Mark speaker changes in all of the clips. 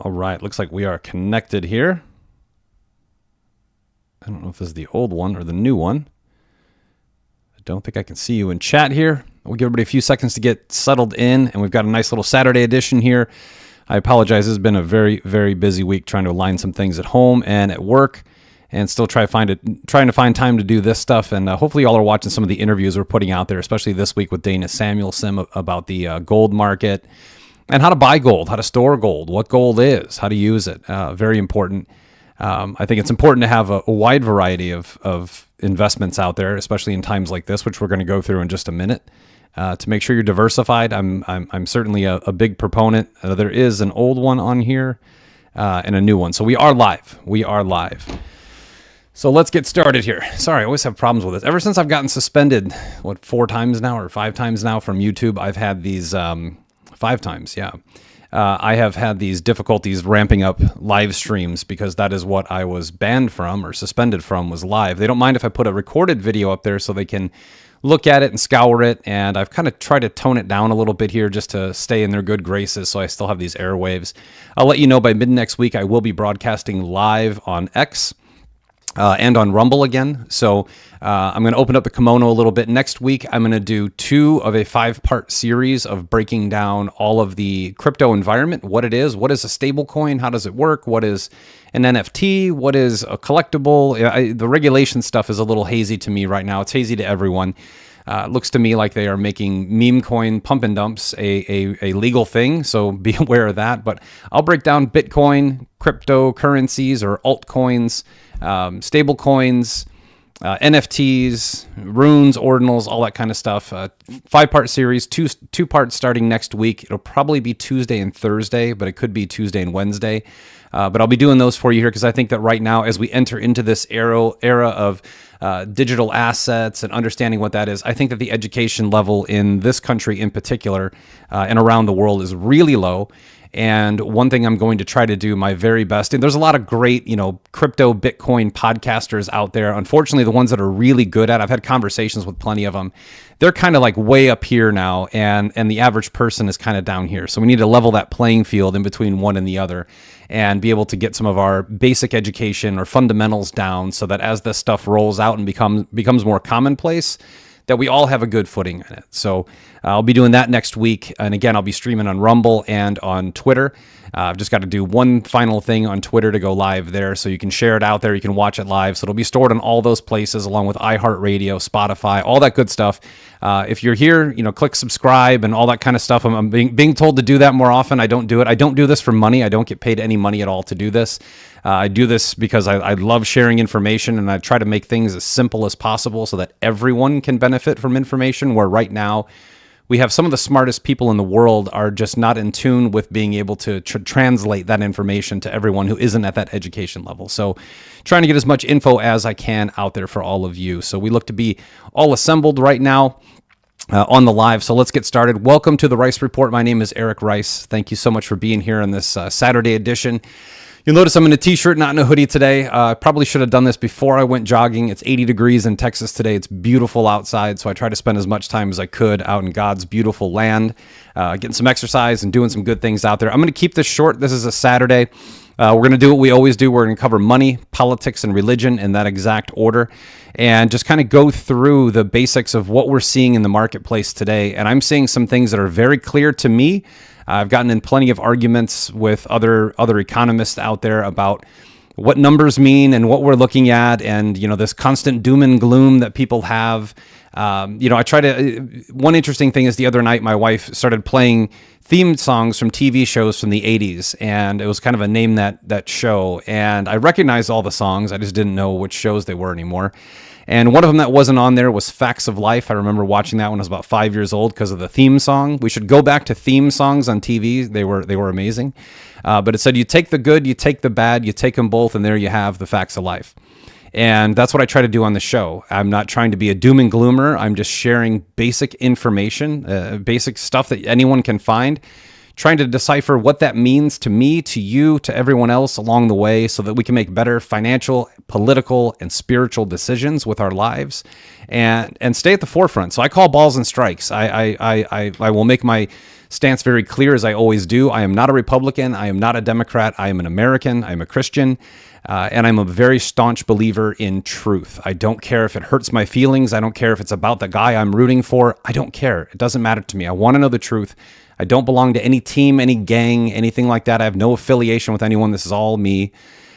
Speaker 1: All right, looks like we are connected here. I don't know if this is the old one or the new one. I don't think I can see you in chat here. We'll give everybody a few seconds to get settled in, and we've got a nice little Saturday edition here. I apologize. This has been a very, very busy week trying to align some things at home and at work, and still trying to find time to do this stuff. And hopefully y'all are watching some of the interviews we're putting out there, especially this week with Dana Samuelson about the gold market and how to buy gold, how to store gold, what gold is, how to use it. Very important. I think it's important to have a wide variety of investments out there, especially in times like this, which we're going to go through in just a minute, to make sure you're diversified. I'm certainly a big proponent. There is an old one on here and a new one. So we are live. So let's get started here. Sorry, I always have problems with this. Ever since I've gotten suspended, 4 times now or 5 times now from YouTube, I've had these 5 times, yeah. I have had these difficulties ramping up live streams because that is what I was banned from or suspended from, was live. They don't mind if I put a recorded video up there so they can look at it and scour it, and I've kind of tried to tone it down a little bit here just to stay in their good graces so I still have these airwaves. I'll let you know by mid next week I will be broadcasting live on X. And on Rumble again. So I'm going to open up the kimono a little bit. Next week, I'm going to do 2 of a 5-part series of breaking down all of the crypto environment, what it is, what is a stablecoin, how does it work, what is an NFT, what is a collectible. The regulation stuff is a little hazy to me right now. It's hazy to everyone. It looks to me like they are making meme coin pump and dumps a legal thing, so be aware of that. But I'll break down Bitcoin, cryptocurrencies or altcoins, stable coins, NFTs, runes, ordinals, all that kind of stuff. 5-part series, two parts starting next week. It'll probably be Tuesday and Thursday, but it could be Tuesday and Wednesday. But I'll be doing those for you here because I think that right now, as we enter into this era of digital assets and understanding what that is, I think that the education level in this country in particular and around the world is really low. And one thing I'm going to try to do my very best, and there's a lot of great, crypto Bitcoin podcasters out there. Unfortunately, the ones that are really good at, I've had conversations with plenty of them. They're kind of like way up here now, and the average person is kind of down here. So we need to level that playing field in between one and the other and be able to get some of our basic education or fundamentals down so that as this stuff rolls out and becomes more commonplace, that we all have a good footing in it. So I'll be doing that next week. And again, I'll be streaming on Rumble and on Twitter. I've just got to do one final thing on Twitter to go live there. So you can share it out there. You can watch it live. So it'll be stored on all those places along with iHeartRadio, Spotify, all that good stuff. If you're here, click subscribe and all that kind of stuff. I'm being told to do that more often. I don't do it. I don't do this for money. I don't get paid any money at all to do this. I do this because I love sharing information, and I try to make things as simple as possible so that everyone can benefit from information, where right now we have some of the smartest people in the world are just not in tune with being able to translate that information to everyone who isn't at that education level. So trying to get as much info as I can out there for all of you. So we look to be all assembled right now on the live. So let's get started. Welcome to the Rice Report. My name is Eric Rice. Thank you so much for being here on this Saturday edition. You'll notice I'm in a t-shirt, not in a hoodie today. I probably should have done this before I went jogging. It's 80 degrees in Texas today. It's beautiful outside, so I try to spend as much time as I could out in God's beautiful land, getting some exercise and doing some good things out there. I'm going to keep this short. This is a Saturday. We're going to do what we always do. We're going to cover money, politics, and religion in that exact order, and just kind of go through the basics of what we're seeing in the marketplace today. And I'm seeing some things that are very clear to me. I've gotten in plenty of arguments with other economists out there about what numbers mean and what we're looking at, and this constant doom and gloom that people have. I try to. One interesting thing is the other night my wife started playing theme songs from TV shows from the 80s, and it was kind of a name that show. And I recognized all the songs, I just didn't know which shows they were anymore. And one of them that wasn't on there was Facts of Life. I remember watching that when I was about 5 years old because of the theme song. We should go back to theme songs on TV. They were amazing. But it said, you take the good, you take the bad, you take them both, and there you have the facts of life. And that's what I try to do on the show. I'm not trying to be a doom and gloomer. I'm just sharing basic information, basic stuff that anyone can find, trying to decipher what that means to me, to you, to everyone else along the way so that we can make better financial, political, and spiritual decisions with our lives and stay at the forefront. So I call balls and strikes. I will make my stance very clear, as I always do. I am not a Republican. I am not a Democrat. I am an American. I am a Christian. And I'm a very staunch believer in truth. I don't care if it hurts my feelings. I don't care if it's about the guy I'm rooting for. I don't care. It doesn't matter to me. I want to know the truth. I don't belong to any team, any gang, anything like that. I have no affiliation with anyone. This is all me.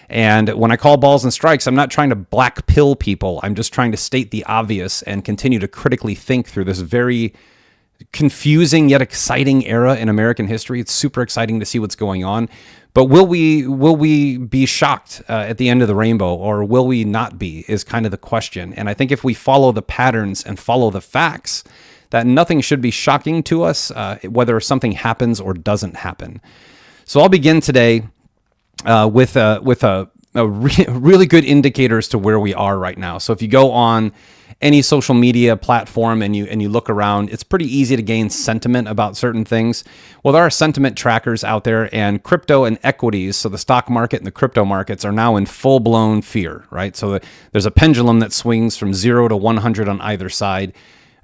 Speaker 1: And when I call balls and strikes, I'm not trying to black pill people. I'm just trying to state the obvious and continue to critically think through this very confusing yet exciting era in American history. It's super exciting to see what's going on. But will we be shocked at the end of the rainbow, or will we not be, is kind of the question. And I think if we follow the patterns and follow the facts, that nothing should be shocking to us, whether something happens or doesn't happen. So I'll begin today with really good indicators to where we are right now. So if you go on any social media platform and you look around, it's pretty easy to gain sentiment about certain things. Well, there are sentiment trackers out there, and crypto and equities, so the stock market and the crypto markets, are now in full-blown fear, right? So there's a pendulum that swings from 0 to 100 on either side.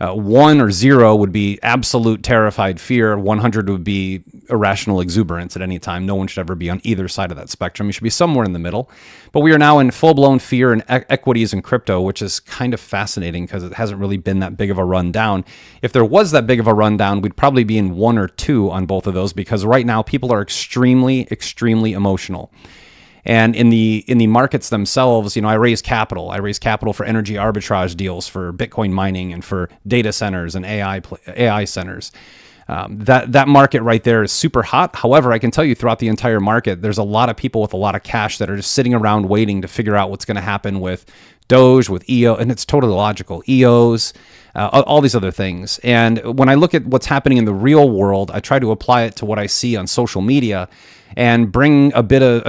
Speaker 1: 1 or 0 would be absolute terrified fear. 100 would be irrational exuberance at any time. No one should ever be on either side of that spectrum. You should be somewhere in the middle. But we are now in full-blown fear in equities and crypto, which is kind of fascinating because it hasn't really been that big of a rundown. If there was that big of a rundown, we'd probably be in 1 or 2 on both of those, because right now people are extremely, extremely emotional. And in the markets themselves, I raise capital. I raise capital for energy arbitrage deals, for Bitcoin mining, and for data centers and AI centers. That market right there is super hot. However, I can tell you throughout the entire market, there's a lot of people with a lot of cash that are just sitting around waiting to figure out what's going to happen with Doge, with EO, and it's totally logical. EOs, all these other things. And when I look at what's happening in the real world, I try to apply it to what I see on social media and bring a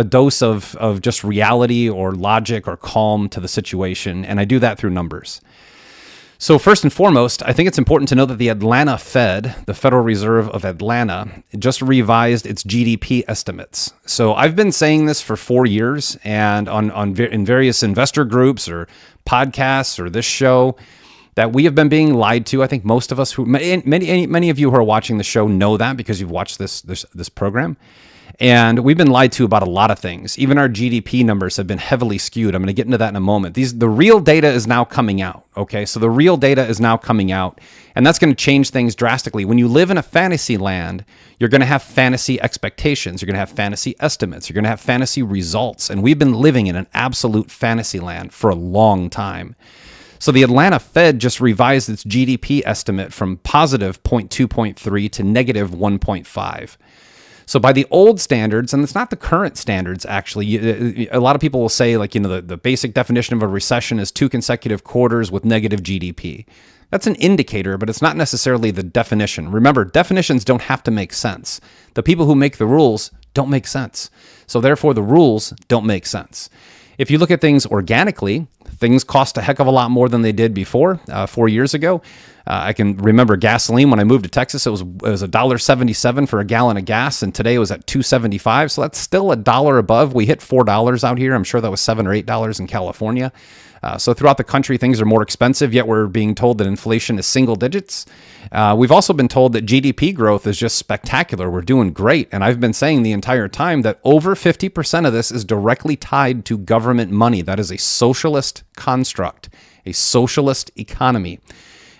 Speaker 1: dose of just reality or logic or calm to the situation. And I do that through numbers. So first and foremost, I think it's important to know that the Atlanta Fed, the Federal Reserve of Atlanta, just revised its GDP estimates. So I've been saying this for 4 years, and in various investor groups or podcasts or this show, that we have been being lied to. I think most of us, many of you who are watching the show know that because you've watched this program. And we've been lied to about a lot of things. Even our GDP numbers have been heavily skewed. I'm going to get into that in a moment. The real data is now coming out, okay? So the real data is now coming out, and that's going to change things drastically. When you live in a fantasy land, you're going to have fantasy expectations. You're going to have fantasy estimates. You're going to have fantasy results. And we've been living in an absolute fantasy land for a long time. So the Atlanta Fed just revised its GDP estimate from positive 0.2.3 to negative 1.5. So by the old standards, and it's not the current standards, actually, a lot of people will say, the basic definition of a recession is 2 consecutive quarters with negative GDP. That's an indicator, but it's not necessarily the definition. Remember, definitions don't have to make sense. The people who make the rules don't make sense. So therefore, the rules don't make sense. If you look at things organically, things cost a heck of a lot more than they did before, 4 years ago. I can remember gasoline when I moved to Texas. It was $1.77 for a gallon of gas, and today it was at $2.75. So that's still $1 above. We hit $4 out here. I'm sure that was $7 or $8 in California. So throughout the country, things are more expensive, yet we're being told that inflation is single digits. We've also been told that GDP growth is just spectacular. We're doing great. And I've been saying the entire time that over 50% of this is directly tied to government money. That is a socialist construct, a socialist economy.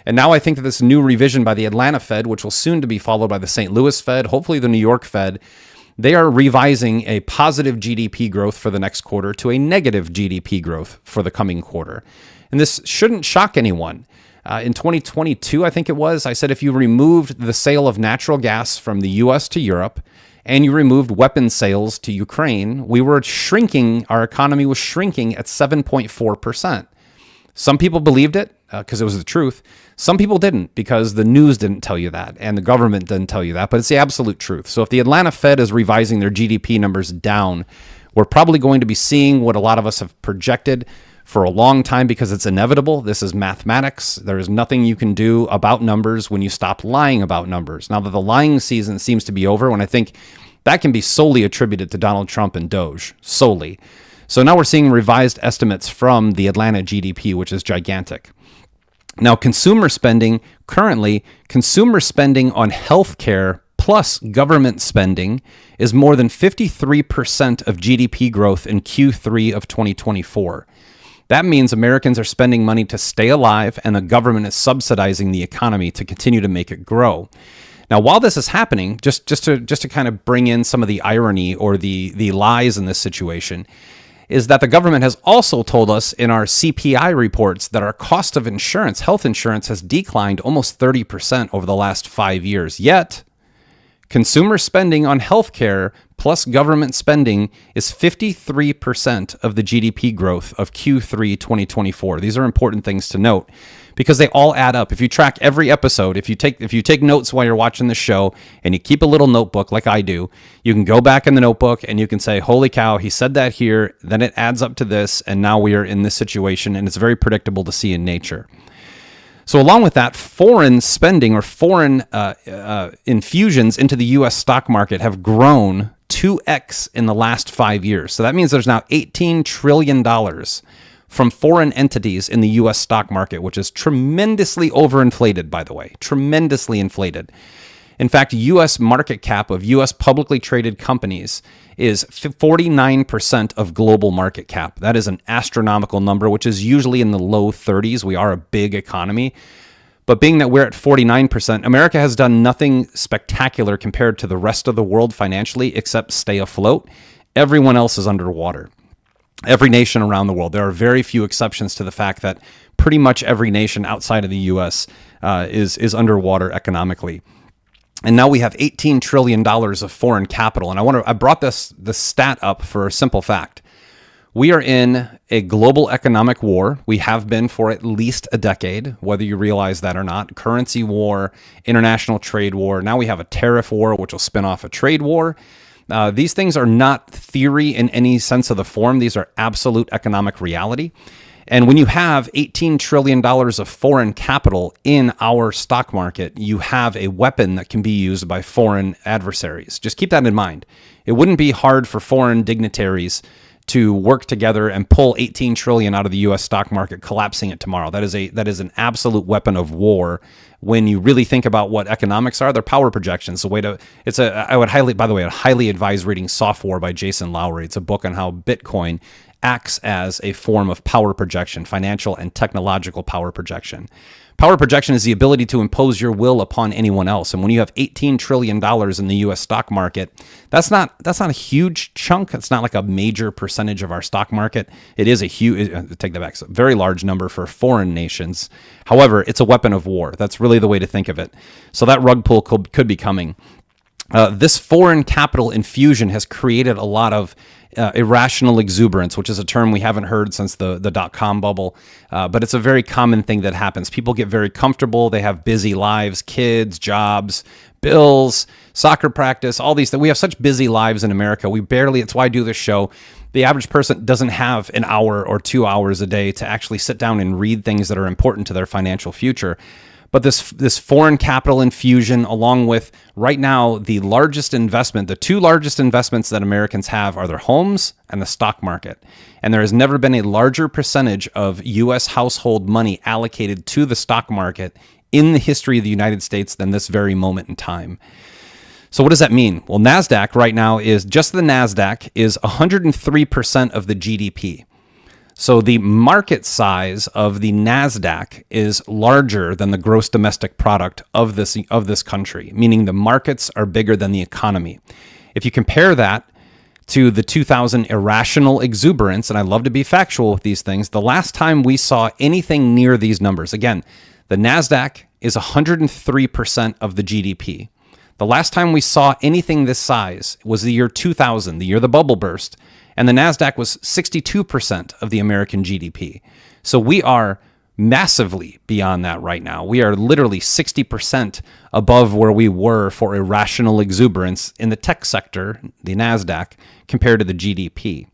Speaker 1: And now I think that this new revision by the Atlanta Fed, which will soon to be followed by the St. Louis Fed, hopefully the New York Fed, they are revising a positive GDP growth for the next quarter to a negative GDP growth for the coming quarter. And this shouldn't shock anyone. In 2022, I think it was, I said if you removed the sale of natural gas from the U.S. to Europe and you removed weapons sales to Ukraine, we were shrinking, our economy was shrinking at 7.4%. Some people believed it because it was the truth. Some people didn't because the news didn't tell you that and the government didn't tell you that, but it's the absolute truth. So if the Atlanta Fed is revising their GDP numbers down, we're probably going to be seeing what a lot of us have projected for a long time because it's inevitable. This is mathematics. There is nothing you can do about numbers when you stop lying about numbers. Now that the lying season seems to be over, when I think that can be solely attributed to Donald Trump and Doge, solely. So now we're seeing revised estimates from the Atlanta GDP, which is gigantic. Now, consumer spending, currently, consumer spending on healthcare plus government spending is more than 53% of GDP growth in Q3 of 2024. That means Americans are spending money to stay alive, and the government is subsidizing the economy to continue to make it grow. Now, while this is happening, just to kind of bring in some of the irony or the lies in this situation, is that the government has also told us in our CPI reports that our cost of insurance, health insurance, has declined almost 30% over the last 5 years. Yet, consumer spending on healthcare plus government spending is 53% of the GDP growth of Q3 2024. These are important things to note because they all add up. If you track every episode, if you take notes while you're watching the show and you keep a little notebook like I do, you can go back in the notebook and you can say, holy cow, he said that here, then it adds up to this, and now we are in this situation, and it's very predictable to see in nature. So along with that, foreign spending or foreign infusions into the U.S. stock market have grown 2x in the last 5 years. So that means there's now $18 trillion from foreign entities in the U.S. stock market, which is tremendously overinflated, by the way, tremendously inflated. In fact, U.S. market cap of U.S. publicly traded companies is 49% of global market cap. That is an astronomical number, which is usually in the low 30s. We are a big economy. But being that we're at 49%, America has done nothing spectacular compared to the rest of the world financially except stay afloat. Everyone else is underwater. Every nation around the world. There are very few exceptions to the fact that pretty much every nation outside of the U.S. is underwater economically. And now we have $18 trillion of foreign capital. And I brought this stat up for a simple fact. We are in a global economic war. We have been for at least a decade, whether you realize that or not. Currency war, international trade war. Now we have a tariff war, which will spin off a trade war. These things are not theory in any sense of the form. These are absolute economic reality. And when you have $18 trillion of foreign capital in our stock market, you have a weapon that can be used by foreign adversaries. Just keep that in mind. It wouldn't be hard for foreign dignitaries to work together and pull 18 trillion out of the U.S. stock market, collapsing it tomorrow. That is an absolute weapon of war. When you really think about what economics are, they're power projections. I would highly advise reading Soft War by Jason Lowery. It's a book on how Bitcoin acts as a form of power projection, financial and technological power projection. Power projection is the ability to impose your will upon anyone else. And when you have $18 trillion in the U.S. stock market, that's not a huge chunk. It's not like a major percentage of our stock market. It is take that back, it's a very large number for foreign nations. However, it's a weapon of war. That's really the way to think of it. So that rug pull could be coming. This foreign capital infusion has created a lot of irrational exuberance, which is a term we haven't heard since the dot-com bubble, but it's a very common thing that happens. People get very comfortable. They have busy lives, kids, jobs, bills, soccer practice, all these things. We have such busy lives in America. It's why I do this show. The average person doesn't have an hour or 2 hours a day to actually sit down and read things that are important to their financial future. But this foreign capital infusion, along with right now the two largest investments that Americans have are their homes and the stock market. And there has never been a larger percentage of U.S. household money allocated to the stock market in the history of the United States than this very moment in time. So what does that mean? Well, NASDAQ right now is 103% of the GDP. So the market size of the NASDAQ is larger than the gross domestic product of this country, meaning the markets are bigger than the economy. If you compare that to the 2000 irrational exuberance, and I love to be factual with these things, the last time we saw anything near these numbers, again, the NASDAQ is 103% of the GDP. The last time we saw anything this size was the year 2000, the year the bubble burst, and the NASDAQ was 62% of the American GDP. So we are massively beyond that right now. We are literally 60% above where we were for irrational exuberance in the tech sector, the NASDAQ, compared to the GDP.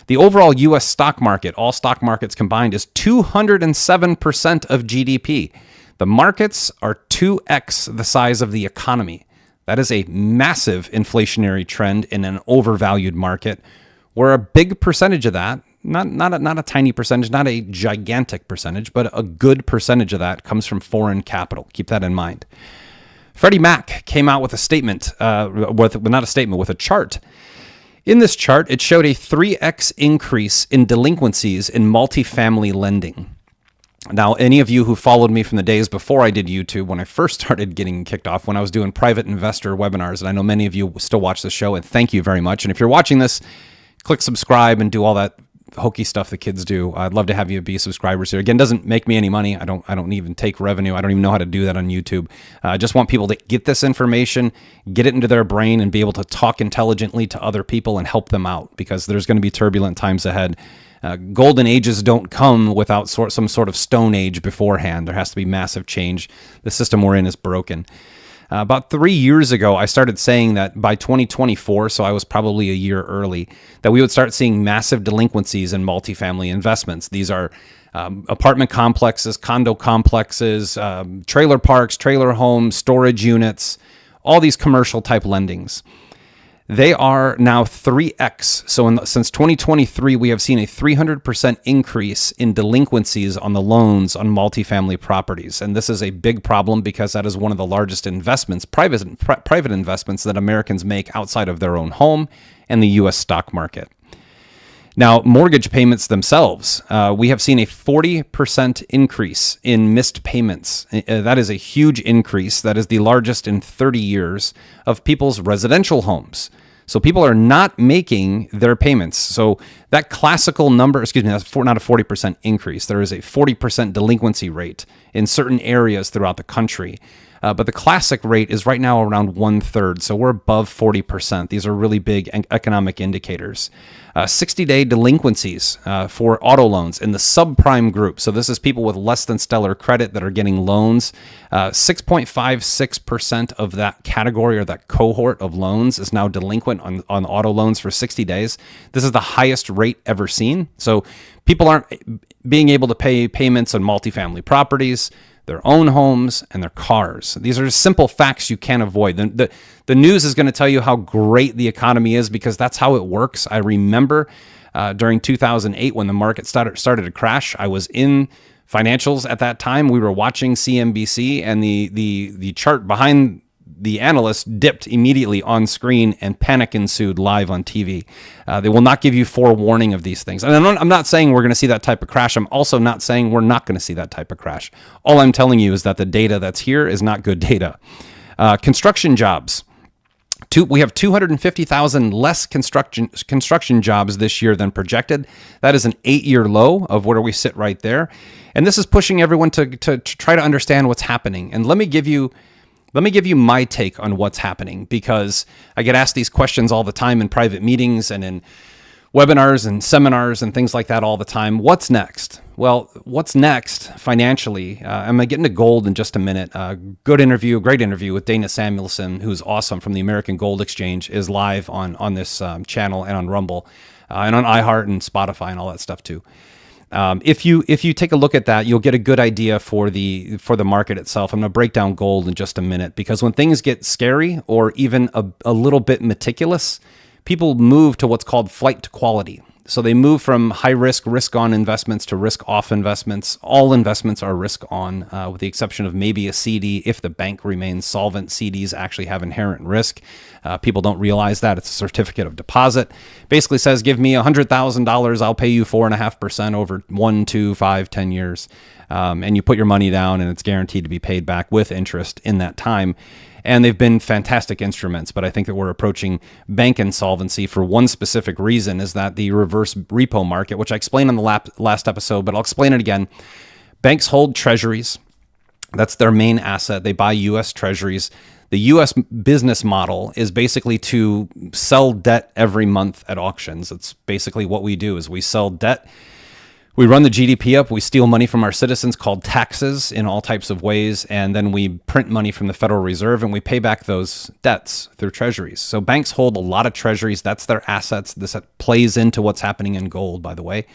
Speaker 1: The overall U.S. stock market, all stock markets combined, is 207% of GDP. The markets are 2x the size of the economy. That is a massive inflationary trend in an overvalued market, where a big percentage of that, not a tiny percentage, not a gigantic percentage, but a good percentage of that comes from foreign capital. Keep that in mind. Freddie Mac came out with a statement, with a chart. In this chart, it showed a 3x increase in delinquencies in multifamily lending. Now, any of you who followed me from the days before I did YouTube, when I first started getting kicked off, when I was doing private investor webinars, and I know many of you still watch the show, and thank you very much. And if you're watching this, click subscribe and do all that hokey stuff the kids do. I'd love to have you be subscribers here. Again, it doesn't make me any money. I don't even take revenue. I don't even know how to do that on YouTube. I just want people to get this information, get it into their brain, and be able to talk intelligently to other people and help them out, because there's going to be turbulent times ahead. Golden ages don't come without some sort of stone age beforehand. There has to be massive change. The system we're in is broken. About 3 years ago, I started saying that by 2024, so I was probably a year early, that we would start seeing massive delinquencies in multifamily investments. These are apartment complexes, condo complexes, trailer parks, trailer homes, storage units, all these commercial type lendings. They are now 3x. So since 2023, we have seen a 300% increase in delinquencies on the loans on multifamily properties. And this is a big problem because that is one of the largest investments, private investments that Americans make outside of their own home and the U.S. stock market. Now, mortgage payments themselves, we have seen a 40% increase in missed payments. That is a huge increase. That is the largest in 30 years of people's residential homes. So people are not making their payments. So that classical number, that's not a 40% increase. There is a 40% delinquency rate in certain areas throughout the country. But the classic rate is right now around 1/3. So we're above 40%. These are really big economic indicators. 60-day delinquencies for auto loans in the subprime group. So this is people with less than stellar credit that are getting loans. 6.56% of that category or that cohort of loans is now delinquent on auto loans for 60 days. This is the highest rate ever seen. So people aren't being able to pay payments on multifamily properties, their own homes, and their cars. These are just simple facts you can't avoid. The news is going to tell you how great the economy is because that's how it works. I remember during 2008 when the market started to crash, I was in financials at that time. We were watching CNBC, and the chart behind the analyst dipped immediately on screen, and panic ensued live on TV. They will not give you forewarning of these things. And I'm not saying we're going to see that type of crash. I'm also not saying we're not going to see that type of crash. All I'm telling you is that the data that's here is not good data. Construction jobs. We have 250,000 less construction jobs this year than projected. That is an 8-year low of where we sit right there. And this is pushing everyone to try to understand what's happening. And let me give you my take on what's happening, because I get asked these questions all the time in private meetings and in webinars and seminars and things like that all the time. What's next? Well, what's next financially? I'm going to get into gold in just a minute. Great interview with Dana Samuelson, who's awesome, from the American Gold Exchange, is live on this channel and on Rumble and on iHeart and Spotify and all that stuff too. If you take a look at that, you'll get a good idea for the market itself. I'm going to break down gold in just a minute, because when things get scary or even a little bit meticulous, people move to what's called flight to quality. So they move from high risk on investments to risk off investments. All investments are risk on, with the exception of maybe a CD. If the bank remains solvent, CDs actually have inherent risk. People don't realize that. It's a certificate of deposit. Basically says, give me $100,000, I'll pay you 4.5% over 1, 2, 5, 10 years. And you put your money down, and it's guaranteed to be paid back with interest in that time. And they've been fantastic instruments, but I think that we're approaching bank insolvency for one specific reason, is that the reverse repo market, which I explained on the last episode, but I'll explain it again. Banks hold treasuries. That's their main asset. They buy U.S. treasuries. The U.S. business model is basically to sell debt every month at auctions. It's basically what we do, is we sell debt. We run the GDP up, we steal money from our citizens called taxes in all types of ways, and then we print money from the Federal Reserve and we pay back those debts through treasuries. So banks hold a lot of treasuries. That's their assets. This plays into what's happening in gold, by the way.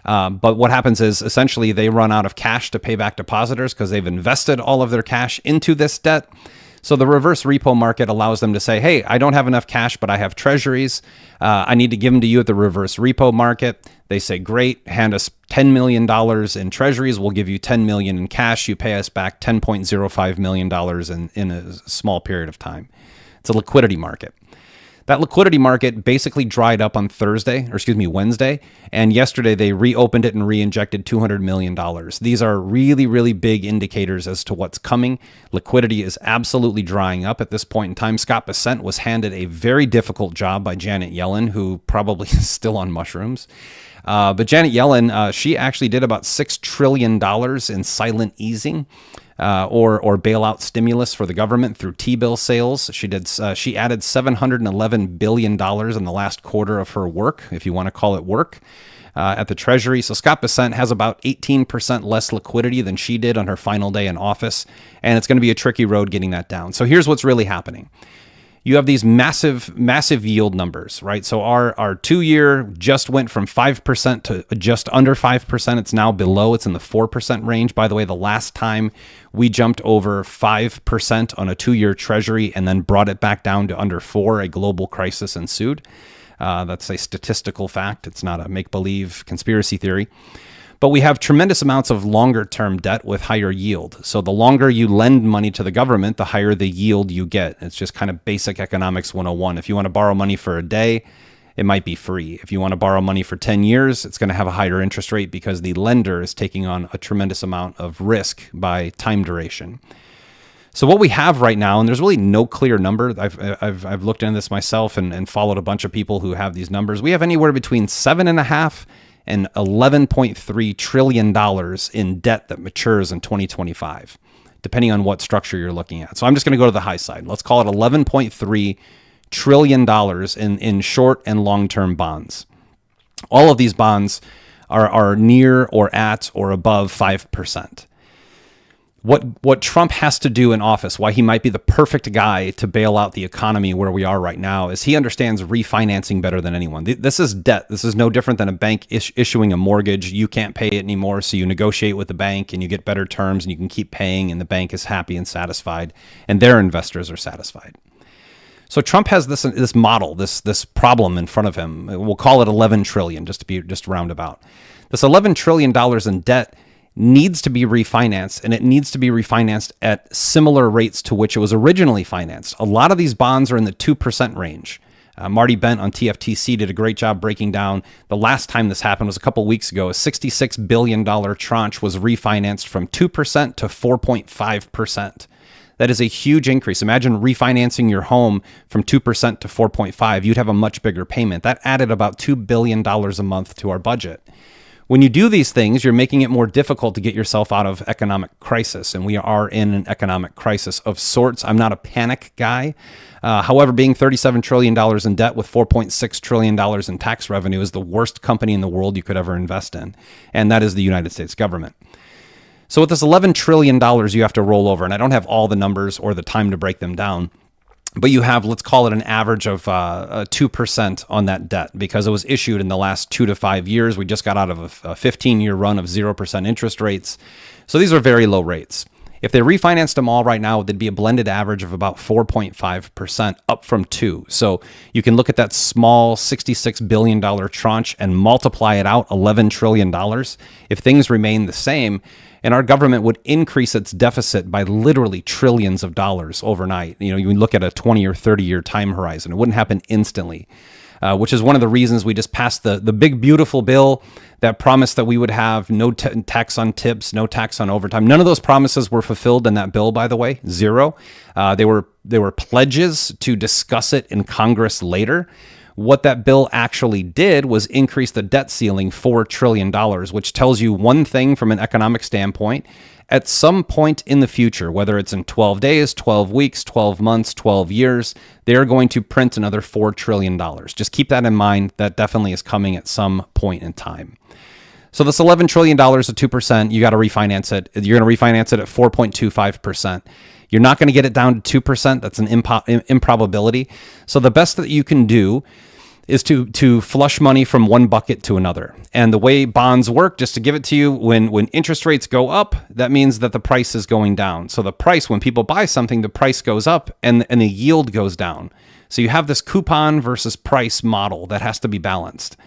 Speaker 1: But what happens is essentially they run out of cash to pay back depositors because they've invested all of their cash into this debt. So the reverse repo market allows them to say, hey, I don't have enough cash, but I have treasuries. I need to give them to you at the reverse repo market. They say, great, hand us $10 million in treasuries. We'll give you $10 million in cash. You pay us back $10.05 million in a small period of time. It's a liquidity market. That liquidity market basically dried up on Wednesday. And yesterday they reopened it and re-injected $200 million. These are really, really big indicators as to what's coming. Liquidity is absolutely drying up at this point in time. Scott Bessent was handed a very difficult job by Janet Yellen, who probably is still on mushrooms. But Janet Yellen, she actually did about $6 trillion in silent easing. Or bailout stimulus for the government through T-bill sales. She added $711 billion in the last quarter of her work, if you want to call it work, at the Treasury. So Scott Bessent has about 18% less liquidity than she did on her final day in office, and it's going to be a tricky road getting that down. So here's what's really happening. You have these massive yield numbers, right? So our 2-year just went from 5% to just under 5%. It's now below. It's in the 4% range. By the way, the last time we jumped over 5% on a 2-year Treasury and then brought it back down to under 4, a global crisis ensued. That's a statistical fact. It's not a make-believe conspiracy theory. But we have tremendous amounts of longer-term debt with higher yield. So the longer you lend money to the government, the higher the yield you get. It's just kind of basic economics 101. If you want to borrow money for a day, it might be free. If you want to borrow money for 10 years, it's going to have a higher interest rate because the lender is taking on a tremendous amount of risk by time duration. So what we have right now, and there's really no clear number. I've looked into this myself and followed a bunch of people who have these numbers. We have anywhere between 7.5 and $11.3 trillion in debt that matures in 2025, depending on what structure you're looking at. So I'm just going to go to the high side. Let's call it $11.3 trillion in short and long-term bonds. All of these bonds are near or at or above 5%. What Trump has to do in office, why he might be the perfect guy to bail out the economy where we are right now, is he understands refinancing better than anyone. This is debt. This is no different than a bank issuing a mortgage. You can't pay it anymore, so you negotiate with the bank and you get better terms and you can keep paying, and the bank is happy and satisfied, and their investors are satisfied. So Trump has this model, this problem in front of him. We'll call it 11 trillion, just roundabout. This $11 trillion in debt needs to be refinanced, and it needs to be refinanced at similar rates to which it was originally financed. A lot of these bonds are in the 2% range. Marty Bent on TFTC did a great job breaking down. The last time this happened was a couple weeks ago. A $66 billion tranche was refinanced from 2% to 4.5%. That is a huge increase. Imagine refinancing your home from 2% to 4.5%. You'd have a much bigger payment. That added about $2 billion a month to our budget. When you do these things, you're making it more difficult to get yourself out of economic crisis, and we are in an economic crisis of sorts. I'm not a panic guy. However, being $37 trillion in debt with $4.6 trillion in tax revenue is the worst company in the world you could ever invest in, and that is the United States government. So with this $11 trillion you have to roll over, and I don't have all the numbers or the time to break them down, but you have, let's call it an average of 2% on that debt because it was issued in the last 2 to 5 years. We just got out of a 15-year run of 0% interest rates. So these are very low rates. If they refinanced them all right now, there'd be a blended average of about 4.5%, up from 2%. So you can look at that small $66 billion tranche and multiply it out, $11 trillion. If things remain the same, and our government would increase its deficit by literally trillions of dollars overnight. You look at a 20 or 30-year time horizon. It wouldn't happen instantly, which is one of the reasons we just passed the big, beautiful bill that promised that we would have no tax on tips, no tax on overtime. None of those promises were fulfilled in that bill, by the way, zero. They were pledges to discuss it in Congress later. What that bill actually did was increase the debt ceiling $4 trillion, which tells you one thing from an economic standpoint. At some point in the future, whether it's in 12 days, 12 weeks, 12 months, 12 years, they're going to print another $4 trillion. Just keep that in mind. That definitely is coming at some point in time. So this $11 trillion at 2%, you got to refinance it. You're going to refinance it at 4.25%. You're not going to get it down to 2%. That's an improbability. So the best that you can do is to flush money from one bucket to another. And the way bonds work, just to give it to you, when interest rates go up, that means that the price is going down. So the price, when people buy something, the price goes up and the yield goes down. So you have this coupon versus price model that has to be balanced.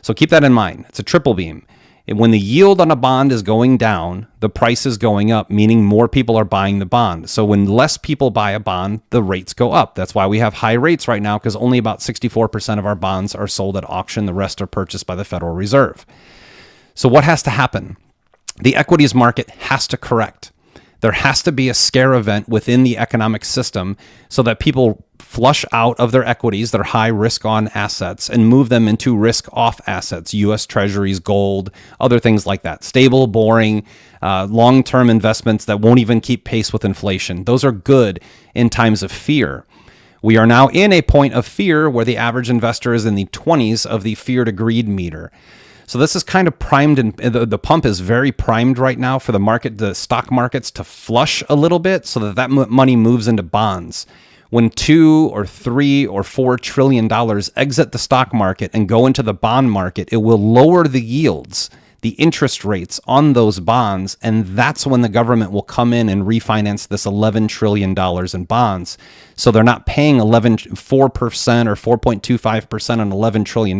Speaker 1: So keep that in mind. It's a triple beam. When the yield on a bond is going down, the price is going up, meaning more people are buying the bond. So when less people buy a bond, the rates go up. That's why we have high rates right now, because only about 64% of our bonds are sold at auction. The rest are purchased by the Federal Reserve. So what has to happen? The equities market has to correct. There has to be a scare event within the economic system so that people flush out of their equities, their high risk on assets, and move them into risk off assets, U.S. Treasuries, gold, other things like that. Stable, boring, long-term investments that won't even keep pace with inflation. Those are good in times of fear. We are now in a point of fear where the average investor is in the 20s of the fear to greed meter. So this is kind of primed, and the pump is very primed right now for the stock markets to flush a little bit so that money moves into bonds. When $2 or $3 or $4 trillion exit the stock market and go into the bond market, it will lower the yields, the interest rates on those bonds, and that's when the government will come in and refinance this $11 trillion in bonds. So they're not paying 4% or 4.25% on $11 trillion.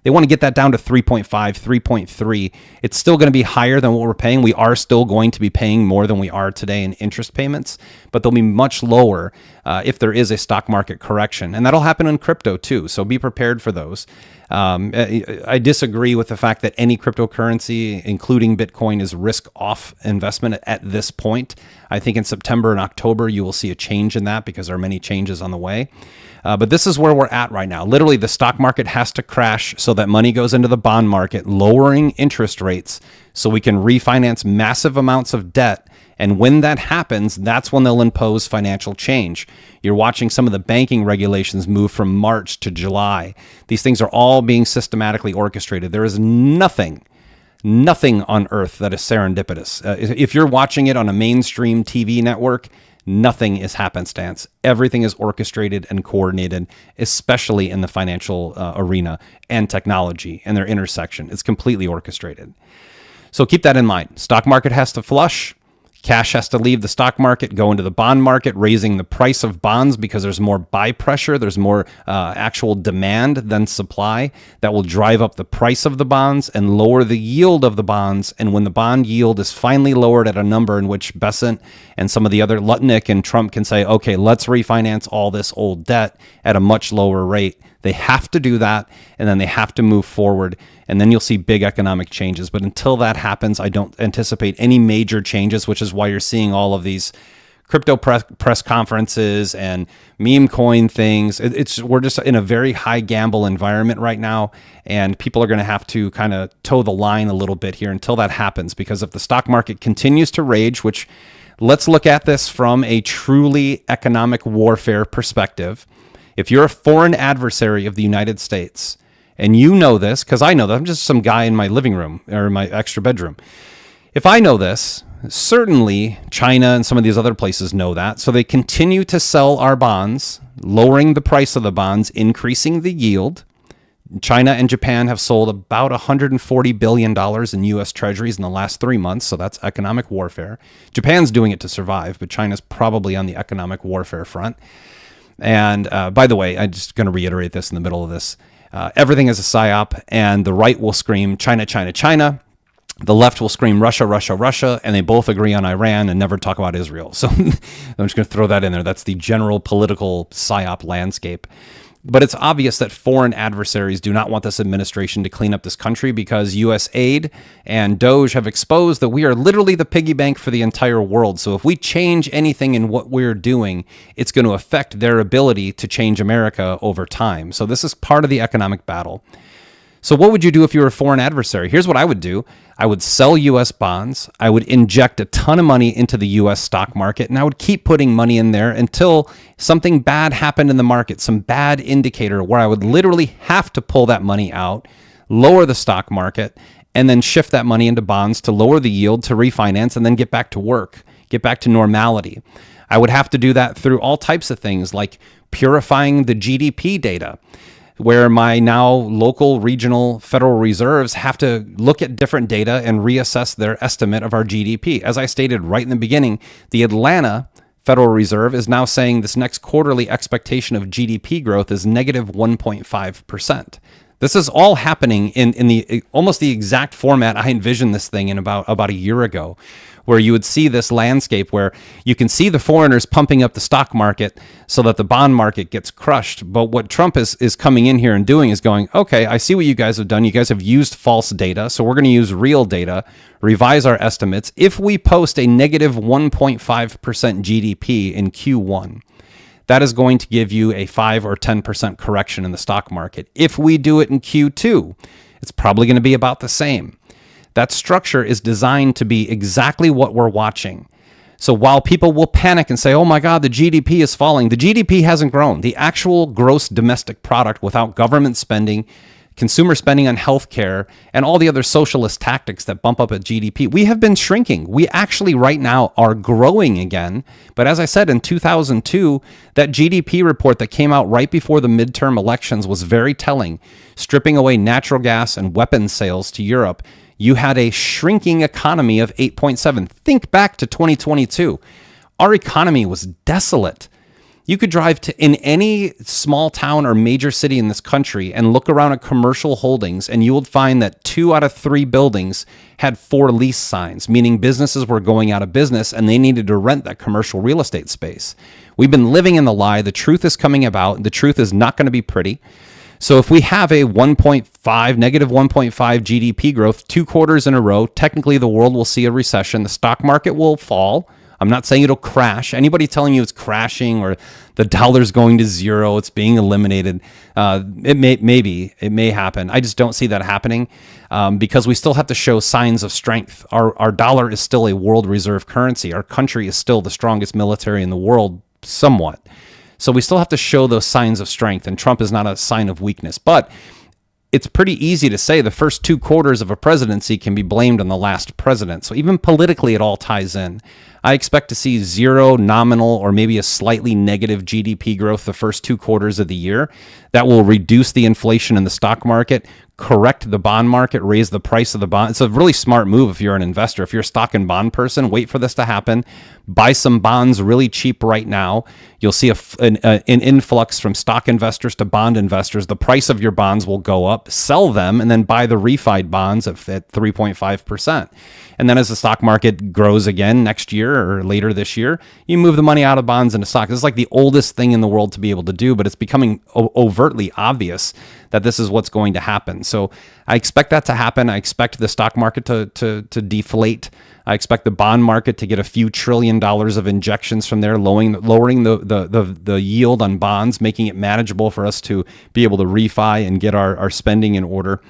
Speaker 1: They want to get that down to 3.5, 3.3. It's still going to be higher than what we're paying. We are still going to be paying more than we are today in interest payments, but they'll be much lower if there is a stock market correction. And that'll happen in crypto too. So be prepared for those. I disagree with the fact that any cryptocurrency, including Bitcoin, is risk-off investment at this point. I think in September and October, you will see a change in that because there are many changes on the way. But this is where we're at right now. Literally, the stock market has to crash so that money goes into the bond market, lowering interest rates so we can refinance massive amounts of debt. And when that happens, that's when they'll impose financial change. You're watching some of the banking regulations move from March to July. These things are all being systematically orchestrated. There is nothing on earth that is serendipitous. If you're watching it on a mainstream TV network, nothing is happenstance. Everything is orchestrated and coordinated, especially in the financial arena and technology and their intersection. It's completely orchestrated. So keep that in mind. Stock market has to flush. Cash has to leave the stock market, go into the bond market, raising the price of bonds because there's more buy pressure. There's more actual demand than supply that will drive up the price of the bonds and lower the yield of the bonds. And when the bond yield is finally lowered at a number in which Besant and some of the other Lutnick and Trump can say, okay, let's refinance all this old debt at a much lower rate. They have to do that, and then they have to move forward, and then you'll see big economic changes. But until that happens, I don't anticipate any major changes, which is why you're seeing all of these crypto press conferences and meme coin things. We're just in a very high gamble environment right now, and people are going to have to kind of toe the line a little bit here until that happens, because if the stock market continues to rage, which let's look at this from a truly economic warfare perspective. If you're a foreign adversary of the United States, and you know this, because I know that I'm just some guy in my living room or my extra bedroom. If I know this, certainly China and some of these other places know that. So they continue to sell our bonds, lowering the price of the bonds, increasing the yield. China and Japan have sold about $140 billion in U.S. Treasuries in the last 3 months. So that's economic warfare. Japan's doing it to survive, but China's probably on the economic warfare front. And by the way, I'm just going to reiterate this in the middle of this. Everything is a psyop, and the right will scream China, China, China. The left will scream Russia, Russia, Russia, and they both agree on Iran and never talk about Israel. So I'm just going to throw that in there. That's the general political psyop landscape. But it's obvious that foreign adversaries do not want this administration to clean up this country, because U.S. aid and Doge have exposed that we are literally the piggy bank for the entire world. So if we change anything in what we're doing, it's going to affect their ability to change America over time. So this is part of the economic battle. So what would you do if you were a foreign adversary? Here's what I would do. I would sell U.S. bonds. I would inject a ton of money into the U.S. stock market, and I would keep putting money in there until something bad happened in the market, some bad indicator where I would literally have to pull that money out, lower the stock market, and then shift that money into bonds to lower the yield, to refinance, and then get back to work, get back to normality. I would have to do that through all types of things like purifying the GDP data, where my now local, regional, Federal Reserves have to look at different data and reassess their estimate of our GDP. As I stated right in the beginning, the Atlanta Federal Reserve is now saying this next quarterly expectation of GDP growth is negative 1.5%. This is all happening in the almost the exact format I envisioned this thing in about a year ago, where you would see this landscape where you can see the foreigners pumping up the stock market so that the bond market gets crushed. But what Trump is coming in here and doing is going, okay, I see what you guys have done. You guys have used false data, so we're going to use real data, revise our estimates. If we post a negative 1.5% GDP in Q1, that is going to give you a 5 or 10% correction in the stock market. If we do it in Q2, it's probably going to be about the same. That structure is designed to be exactly what we're watching. So while people will panic and say, oh my God, the GDP is falling, the GDP hasn't grown. The actual gross domestic product without government spending, consumer spending on healthcare, and all the other socialist tactics that bump up at GDP, we have been shrinking. We actually right now are growing again. But as I said, in 2002, that GDP report that came out right before the midterm elections was very telling. Stripping away natural gas and weapons sales to Europe, you had a shrinking economy of 8.7. Think back to 2022. Our economy was desolate. You could drive in any small town or major city in this country and look around at commercial holdings, and you would find that 2 out of 3 buildings had for lease signs, meaning businesses were going out of business and they needed to rent that commercial real estate space. We've been living in the lie. The truth is coming about. The truth is not going to be pretty. So if we have a negative 1.5 GDP growth 2 quarters in a row, technically the world will see a recession. The stock market will fall. I'm not saying it'll crash. Anybody telling you it's crashing or the dollar's going to zero, it's being eliminated, it may happen. I just don't see that happening because we still have to show signs of strength. Our dollar is still a world reserve currency. Our country is still the strongest military in the world, somewhat. So we still have to show those signs of strength, and Trump is not a sign of weakness. But it's pretty easy to say the first 2 quarters of a presidency can be blamed on the last president. So even politically, it all ties in. I expect to see 0 nominal or maybe a slightly negative GDP growth the first 2 quarters of the year. That will reduce the inflation in the stock market, correct the bond market, raise the price of the bond. It's a really smart move if you're an investor. If you're a stock and bond person, wait for this to happen. Buy some bonds really cheap right now. You'll see an influx from stock investors to bond investors. The price of your bonds will go up. Sell them and then buy the refied bonds at 3.5%. And then as the stock market grows again next year or later this year, you move the money out of bonds into stock. This is like the oldest thing in the world to be able to do, but it's becoming overtly obvious that this is what's going to happen. So I expect that to happen. I expect the stock market to deflate. I expect the bond market to get a few $1 trillion of injections from there, lowering the yield on bonds, making it manageable for us to be able to refi and get our spending in order.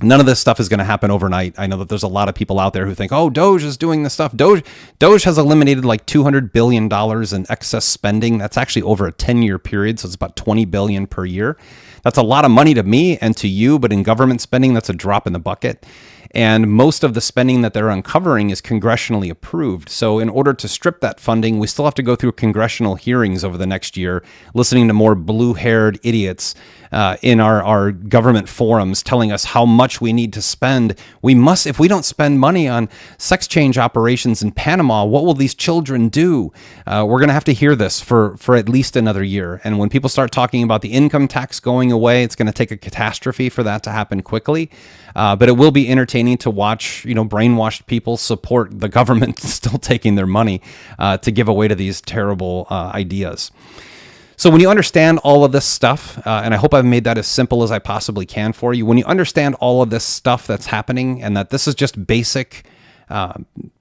Speaker 1: None of this stuff is going to happen overnight. I know that there's a lot of people out there who think, oh, Doge is doing this stuff. Doge has eliminated like $200 billion in excess spending. That's actually over a 10-year period, so it's about $20 billion per year. That's a lot of money to me and to you, but in government spending, that's a drop in the bucket. And most of the spending that they're uncovering is congressionally approved. So in order to strip that funding, we still have to go through congressional hearings over the next year, listening to more blue-haired idiots in our government forums telling us how much we need to spend. If we don't spend money on sex change operations in Panama, what will these children do? We're going to have to hear this for at least another year. And when people start talking about the income tax going away, it's going to take a catastrophe for that to happen quickly. But it will be entertaining to watch, brainwashed people support the government still taking their money to give away to these terrible ideas. So when you understand all of this stuff, and I hope I've made that as simple as I possibly can for you, when you understand all of this stuff that's happening and that this is just basic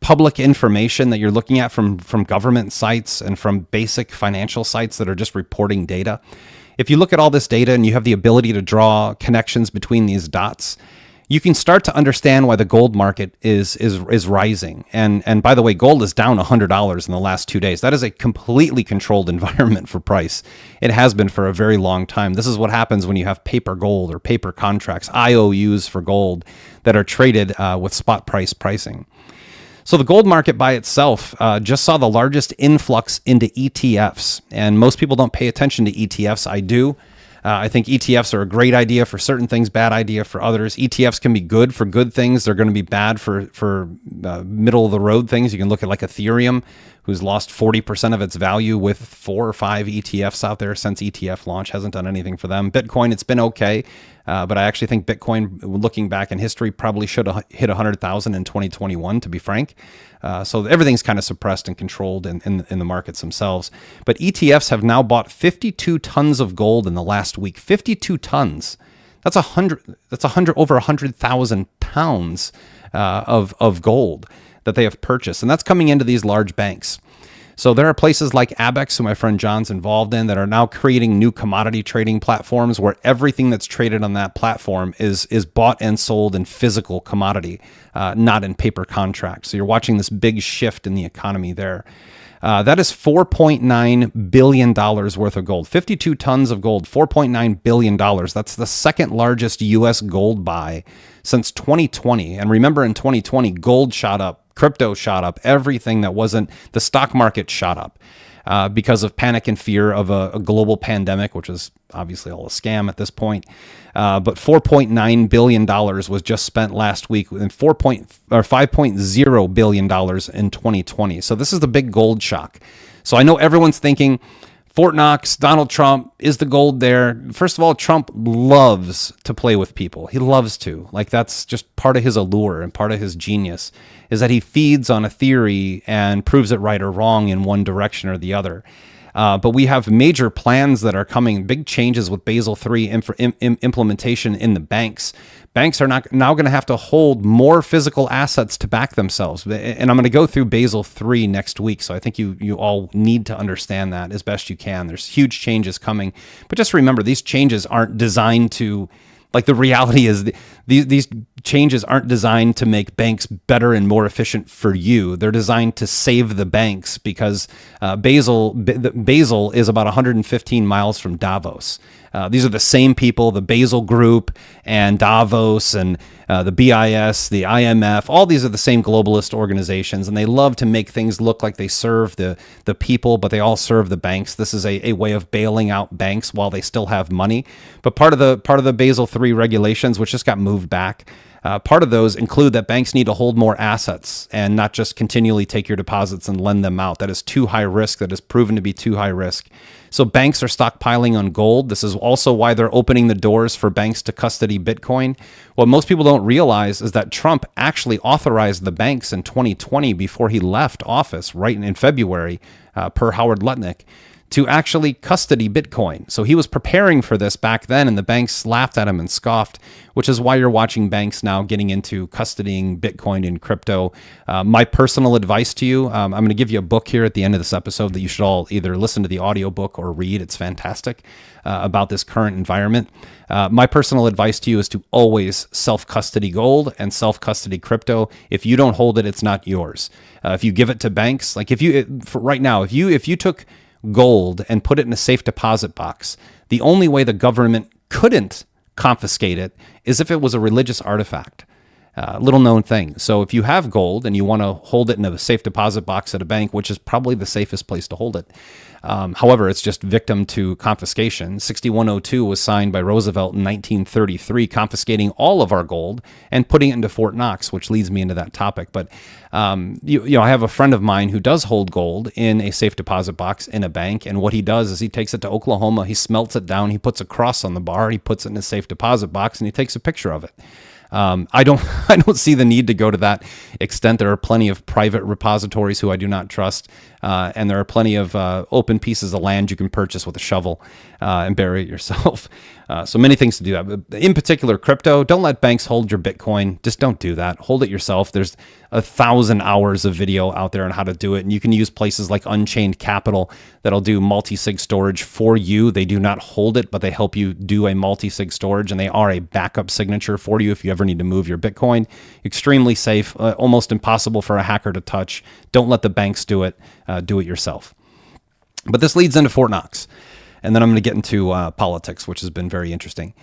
Speaker 1: public information that you're looking at from government sites and from basic financial sites that are just reporting data, if you look at all this data and you have the ability to draw connections between these dots, you can start to understand why the gold market is rising. And by the way, gold is down $100 in the last 2 days. That is a completely controlled environment for price. It has been for a very long time. This is what happens when you have paper gold or paper contracts, IOUs for gold, that are traded with spot price pricing. So the gold market by itself just saw the largest influx into ETFs. And most people don't pay attention to ETFs. I do. I think ETFs are a great idea for certain things, bad idea for others. ETFs can be good for good things. They're going to be bad for middle of the road things. You can look at like Ethereum, who's lost 40% of its value with 4 or 5 ETFs out there since ETF launch. Hasn't done anything for them. Bitcoin, it's been okay. But I actually think Bitcoin, looking back in history, probably should have hit 100,000 in 2021, to be frank. So everything's kind of suppressed and controlled in the markets themselves. But ETFs have now bought 52 tons of gold in the last week. 52 tons. That's over 100,000 pounds of gold that they have purchased. And that's coming into these large banks. So there are places like Abex, who my friend John's involved in, that are now creating new commodity trading platforms where everything that's traded on that platform is bought and sold in physical commodity, not in paper contracts. So you're watching this big shift in the economy there. That is $4.9 billion worth of gold. 52 tons of gold, $4.9 billion. That's the second largest U.S. gold buy since 2020. And remember, in 2020, gold shot up. Crypto shot up. Everything that wasn't the stock market shot up because of panic and fear of a global pandemic, which is obviously all a scam at this point. But $4.9 billion was just spent last week, and $5.0 billion in 2020. So this is the big gold shock. So I know everyone's thinking, Fort Knox, Donald Trump, is the gold there? First of all, Trump loves to play with people. He loves to. Like, that's just part of his allure and part of his genius, is that he feeds on a theory and proves it right or wrong in one direction or the other. But we have major plans that are coming, big changes with Basel III implementation in the banks. Banks are now going to have to hold more physical assets to back themselves. And I'm going to go through Basel III next week. So I think you all need to understand that as best you can. There's huge changes coming. But just remember, these changes aren't designed to, like, the reality is these changes aren't designed to make banks better and more efficient for you. They're designed to save the banks because Basel is about 115 miles from Davos. These are the same people, the Basel Group and Davos and the BIS, the IMF, all these are the same globalist organizations, and they love to make things look like they serve the people, but they all serve the banks. This is a way of bailing out banks while they still have money. But part of the Basel III regulations, which just got moved back, part of those include that banks need to hold more assets and not just continually take your deposits and lend them out. That is too high risk. That is proven to be too high risk. So banks are stockpiling on gold. This is also why they're opening the doors for banks to custody Bitcoin. What most people don't realize is that Trump actually authorized the banks in 2020 before he left office, right in February, per Howard Lutnick, to actually custody Bitcoin. So he was preparing for this back then, and the banks laughed at him and scoffed, which is why you're watching banks now getting into custodying Bitcoin and crypto. My personal advice to you, I'm going to give you a book here at the end of this episode that you should all either listen to the audiobook or read. It's fantastic about this current environment. My personal advice to you is to always self-custody gold and self-custody crypto. If you don't hold it, it's not yours. If you give it to banks, like if you took gold and put it in a safe deposit box, the only way the government couldn't confiscate it is if it was a religious artifact. Little known thing. So if you have gold and you want to hold it in a safe deposit box at a bank, which is probably the safest place to hold it. However, it's just victim to confiscation. 6102 was signed by Roosevelt in 1933, confiscating all of our gold and putting it into Fort Knox, which leads me into that topic. But I have a friend of mine who does hold gold in a safe deposit box in a bank, and what he does is he takes it to Oklahoma, he smelts it down, he puts a cross on the bar, he puts it in a safe deposit box, and he takes a picture of it. I don't see the need to go to that extent. There are plenty of private repositories who I do not trust, and there are plenty of open pieces of land you can purchase with a shovel and bury it yourself. So many things to do that. But in particular, crypto, don't let banks hold your Bitcoin. Just don't do that. Hold it yourself. 1,000 hours of video out there on how to do it. And you can use places like Unchained Capital that'll do multi-sig storage for you. They do not hold it, but they help you do a multi-sig storage, and they are a backup signature for you if you ever need to move your Bitcoin. Extremely safe, almost impossible for a hacker to touch. Don't let the banks do it. Do it yourself. But this leads into Fort Knox. And then I'm going to get into politics, which has been very interesting.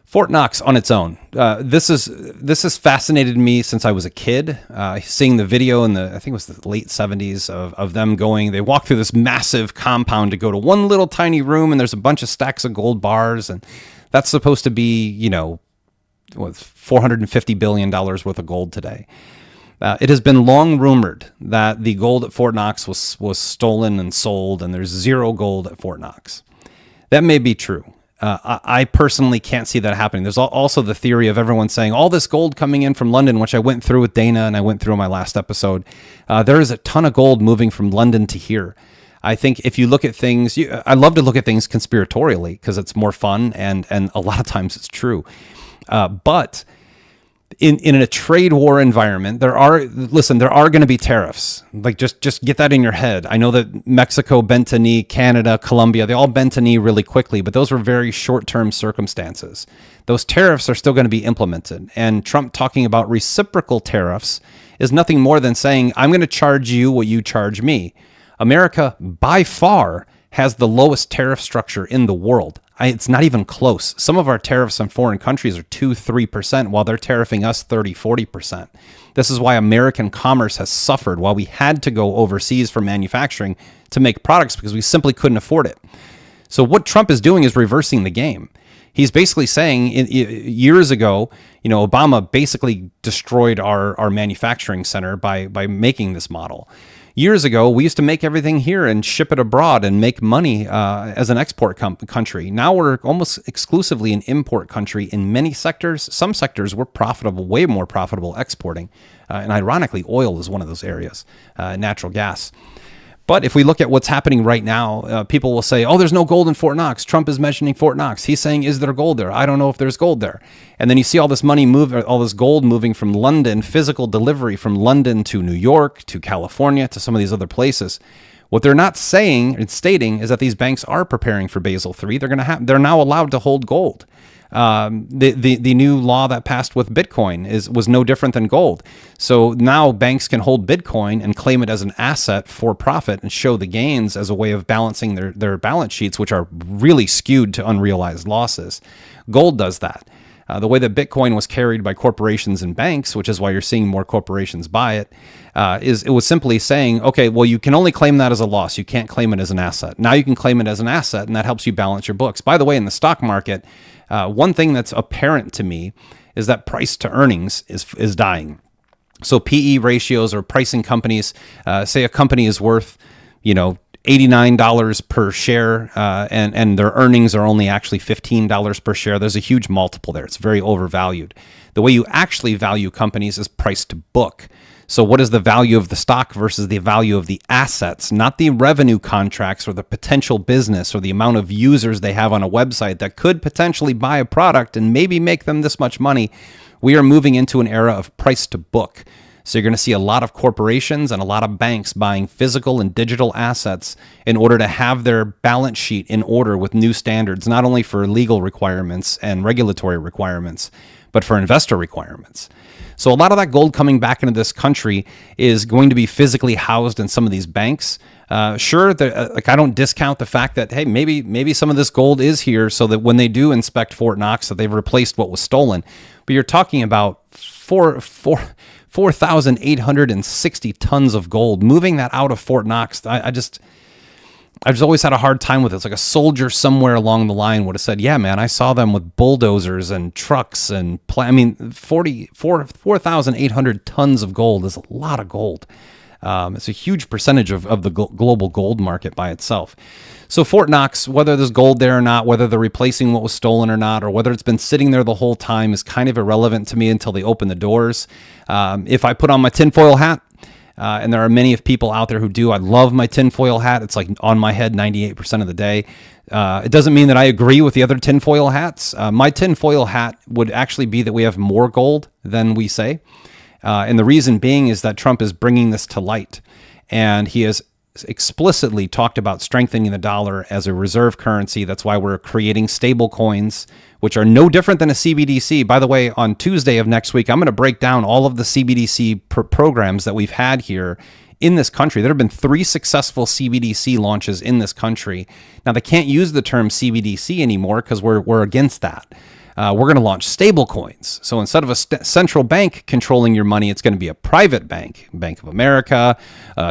Speaker 1: Fort Knox on its own. This has fascinated me since I was a kid. Seeing the video in I think it was the late 70s of them going, they walk through this massive compound to go to one little tiny room, and there's a bunch of stacks of gold bars, and that's supposed to be, $450 billion worth of gold today. It has been long rumored that the gold at Fort Knox was stolen and sold, and there's zero gold at Fort Knox. That may be true. I personally can't see that happening. There's also the theory of everyone saying all this gold coming in from London, which I went through with Dana and I went through in my last episode. There is a ton of gold moving from London to here. I think if you look at things, I love to look at things conspiratorially because it's more fun and a lot of times it's true. But in a trade war environment, there are going to be tariffs. Like just get that in your head. I know that Mexico bent a knee, Canada, Colombia, they all bent a knee really quickly, but those were very short-term circumstances. Those tariffs are still going to be implemented. And Trump talking about reciprocal tariffs is nothing more than saying, I'm going to charge you what you charge me. America, by far, has the lowest tariff structure in the world. It's not even close. Some of our tariffs on foreign countries are 2-3%, while they're tariffing us 30-40%. This is why American commerce has suffered, while we had to go overseas for manufacturing to make products because we simply couldn't afford it. So what Trump is doing is reversing the game. He's basically saying years ago, Obama basically destroyed our manufacturing center by making this model. Years ago, we used to make everything here and ship it abroad and make money as an export country. Now we're almost exclusively an import country in many sectors. Some sectors we're profitable, way more profitable exporting. And ironically, oil is one of those areas, natural gas. But if we look at what's happening right now, people will say, oh, there's no gold in Fort Knox. Trump is mentioning Fort Knox. He's saying, is there gold there? I don't know if there's gold there. And then you see all this money move, all this gold moving from London, physical delivery from London to New York, to California, to some of these other places. What they're not saying and stating is that these banks are preparing for Basel III. They're now allowed to hold gold. The new law that passed with Bitcoin was no different than gold. So now banks can hold Bitcoin and claim it as an asset for profit and show the gains as a way of balancing their balance sheets, which are really skewed to unrealized losses. Gold does that. The way that Bitcoin was carried by corporations and banks, which is why you're seeing more corporations buy it, it was simply saying, okay, well, you can only claim that as a loss. You can't claim it as an asset. Now you can claim it as an asset, and that helps you balance your books. By the way, in the stock market, one thing that's apparent to me is that price to earnings is dying. So PE ratios or pricing companies, say a company is worth, $89 per share, and their earnings are only actually $15 per share. There's a huge multiple there. It's very overvalued. The way you actually value companies is price to book. So what is the value of the stock versus the value of the assets, not the revenue contracts or the potential business or the amount of users they have on a website that could potentially buy a product and maybe make them this much money. We are moving into an era of price to book. So you're going to see a lot of corporations and a lot of banks buying physical and digital assets in order to have their balance sheet in order with new standards, not only for legal requirements and regulatory requirements, but for investor requirements. So a lot of that gold coming back into this country is going to be physically housed in some of these banks. Sure, I don't discount the fact that, hey, maybe some of this gold is here so that when they do inspect Fort Knox, that they've replaced what was stolen. But you're talking about 4,860 tons of gold. Moving that out of Fort Knox, I've just always had a hard time with it. It's like a soldier somewhere along the line would have said, yeah, man, I saw them with bulldozers and trucks and 4,800 tons of gold is a lot of gold. It's a huge percentage of the global gold market by itself. So Fort Knox, whether there's gold there or not, whether they're replacing what was stolen or not, or whether it's been sitting there the whole time is kind of irrelevant to me until they open the doors. If I put on my tinfoil hat, and there are many of people out there who do, I love my tinfoil hat. It's like on my head 98% of the day. It doesn't mean that I agree with the other tinfoil hats. My tinfoil hat would actually be that we have more gold than we say. And the reason being is that Trump is bringing this to light. And he has explicitly talked about strengthening the dollar as a reserve currency. That's why we're creating stablecoins, which are no different than a CBDC. By the way, on Tuesday of next week, I'm going to break down all of the CBDC programs that we've had here in this country. There have been 3 successful CBDC launches in this country. Now, they can't use the term CBDC anymore because we're against that. We're going to launch stablecoins. So instead of a central bank controlling your money, it's going to be a private bank, Bank of America,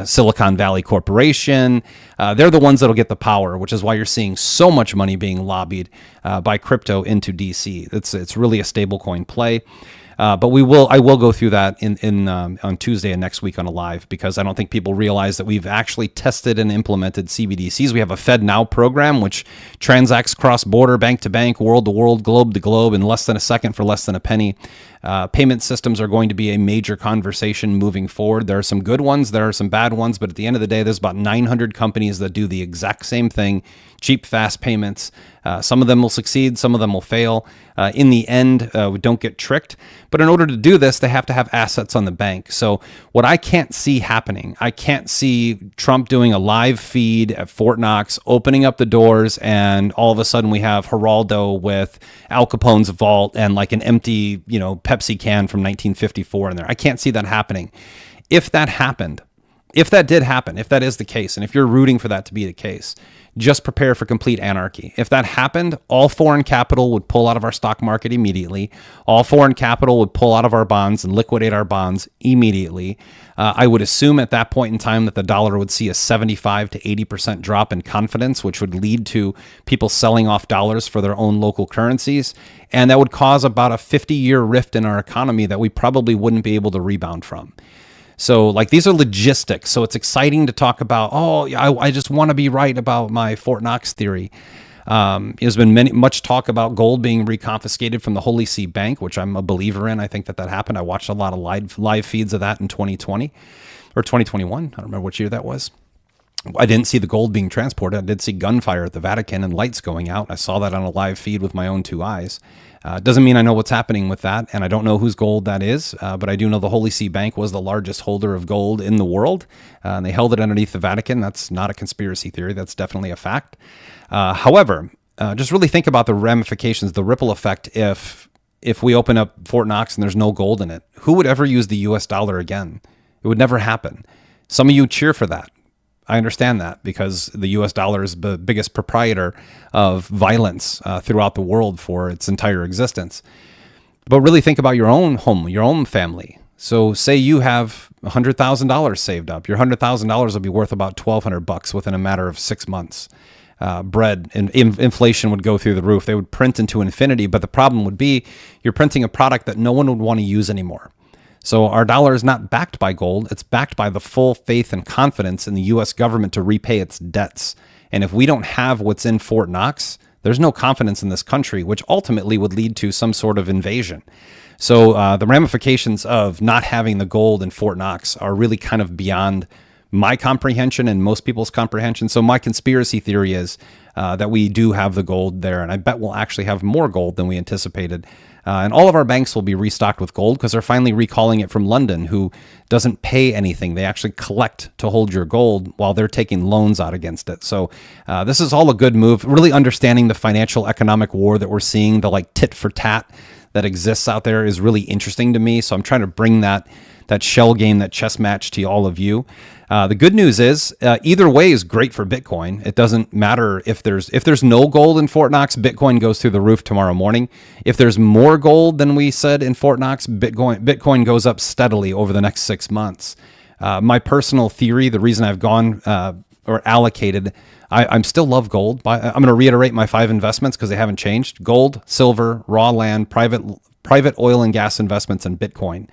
Speaker 1: Silicon Valley Corporation. They're the ones that'll get the power, which is why you're seeing so much money being lobbied by crypto into DC. It's really a stablecoin play. But I will go through that on Tuesday and next week on a live, because I don't think people realize that we've actually tested and implemented CBDCs. We have a Fed Now program, which transacts cross-border, bank to bank, world to world, globe to globe in less than a second for less than a penny. Payment systems are going to be a major conversation moving forward. There are some good ones, there are some bad ones, but at the end of the day, there's about 900 companies that do the exact same thing, cheap, fast payments. Some of them will succeed, some of them will fail. In the end, we don't get tricked. But in order to do this, they have to have assets on the bank. So what I can't see happening, I can't see Trump doing a live feed at Fort Knox, opening up the doors, and all of a sudden we have Geraldo with Al Capone's vault and like an empty, Pepsi can from 1954 in there. I can't see that happening. If that happened, if that did happen, if that is the case, and if you're rooting for that to be the case, just prepare for complete anarchy. If that happened, all foreign capital would pull out of our stock market immediately. All foreign capital would pull out of our bonds and liquidate our bonds immediately. I would assume at that point in time that the dollar would see a 75 to 80% drop in confidence, which would lead to people selling off dollars for their own local currencies. And that would cause about a 50-year rift in our economy that we probably wouldn't be able to rebound from. So these are logistics. So it's exciting to talk about, I just want to be right about my Fort Knox theory. There's been much talk about gold being reconfiscated from the Holy See Bank, which I'm a believer in. I think that happened. I watched a lot of live feeds of that in 2020 or 2021. I don't remember which year that was. I didn't see the gold being transported. I did see gunfire at the Vatican and lights going out. I saw that on a live feed with my own 2 eyes. Doesn't mean I know what's happening with that, and I don't know whose gold that is, but I do know the Holy See Bank was the largest holder of gold in the world, and they held it underneath the Vatican. That's not a conspiracy theory. That's definitely a fact. However, just really think about the ramifications, the ripple effect if we open up Fort Knox and there's no gold in it. Who would ever use the U.S. dollar again? It would never happen. Some of you cheer for that. I understand that because the U.S. dollar is the biggest proprietor of violence throughout the world for its entire existence. But really think about your own home, your own family. So say you have $100,000 saved up. Your $100,000 will be worth about $1,200 within a matter of 6 months. Bread and inflation would go through the roof. They would print into infinity. But the problem would be you're printing a product that no one would want to use anymore. So our dollar is not backed by gold. It's backed by the full faith and confidence in the U.S. government to repay its debts. And if we don't have what's in Fort Knox, there's no confidence in this country, which ultimately would lead to some sort of invasion. So the ramifications of not having the gold in Fort Knox are really kind of beyond my comprehension and most people's comprehension. So my conspiracy theory is that we do have the gold there, and I bet we'll actually have more gold than we anticipated. And all of our banks will be restocked with gold because they're finally recalling it from London, who doesn't pay anything. They actually collect to hold your gold while they're taking loans out against it. So this is all a good move. Really understanding the financial economic war that we're seeing, the tit for tat that exists out there is really interesting to me. So I'm trying to bring that shell game, that chess match to all of you. The good news is either way is great for Bitcoin. It doesn't matter if there's no gold in Fort Knox, Bitcoin goes through the roof tomorrow morning. If there's more gold than we said in Fort Knox, Bitcoin goes up steadily over the next 6 months. My personal theory, the reason I've gone or allocated, I still love gold. I'm going to reiterate my 5 investments because they haven't changed: gold, silver, raw land, private oil and gas investments, and Bitcoin.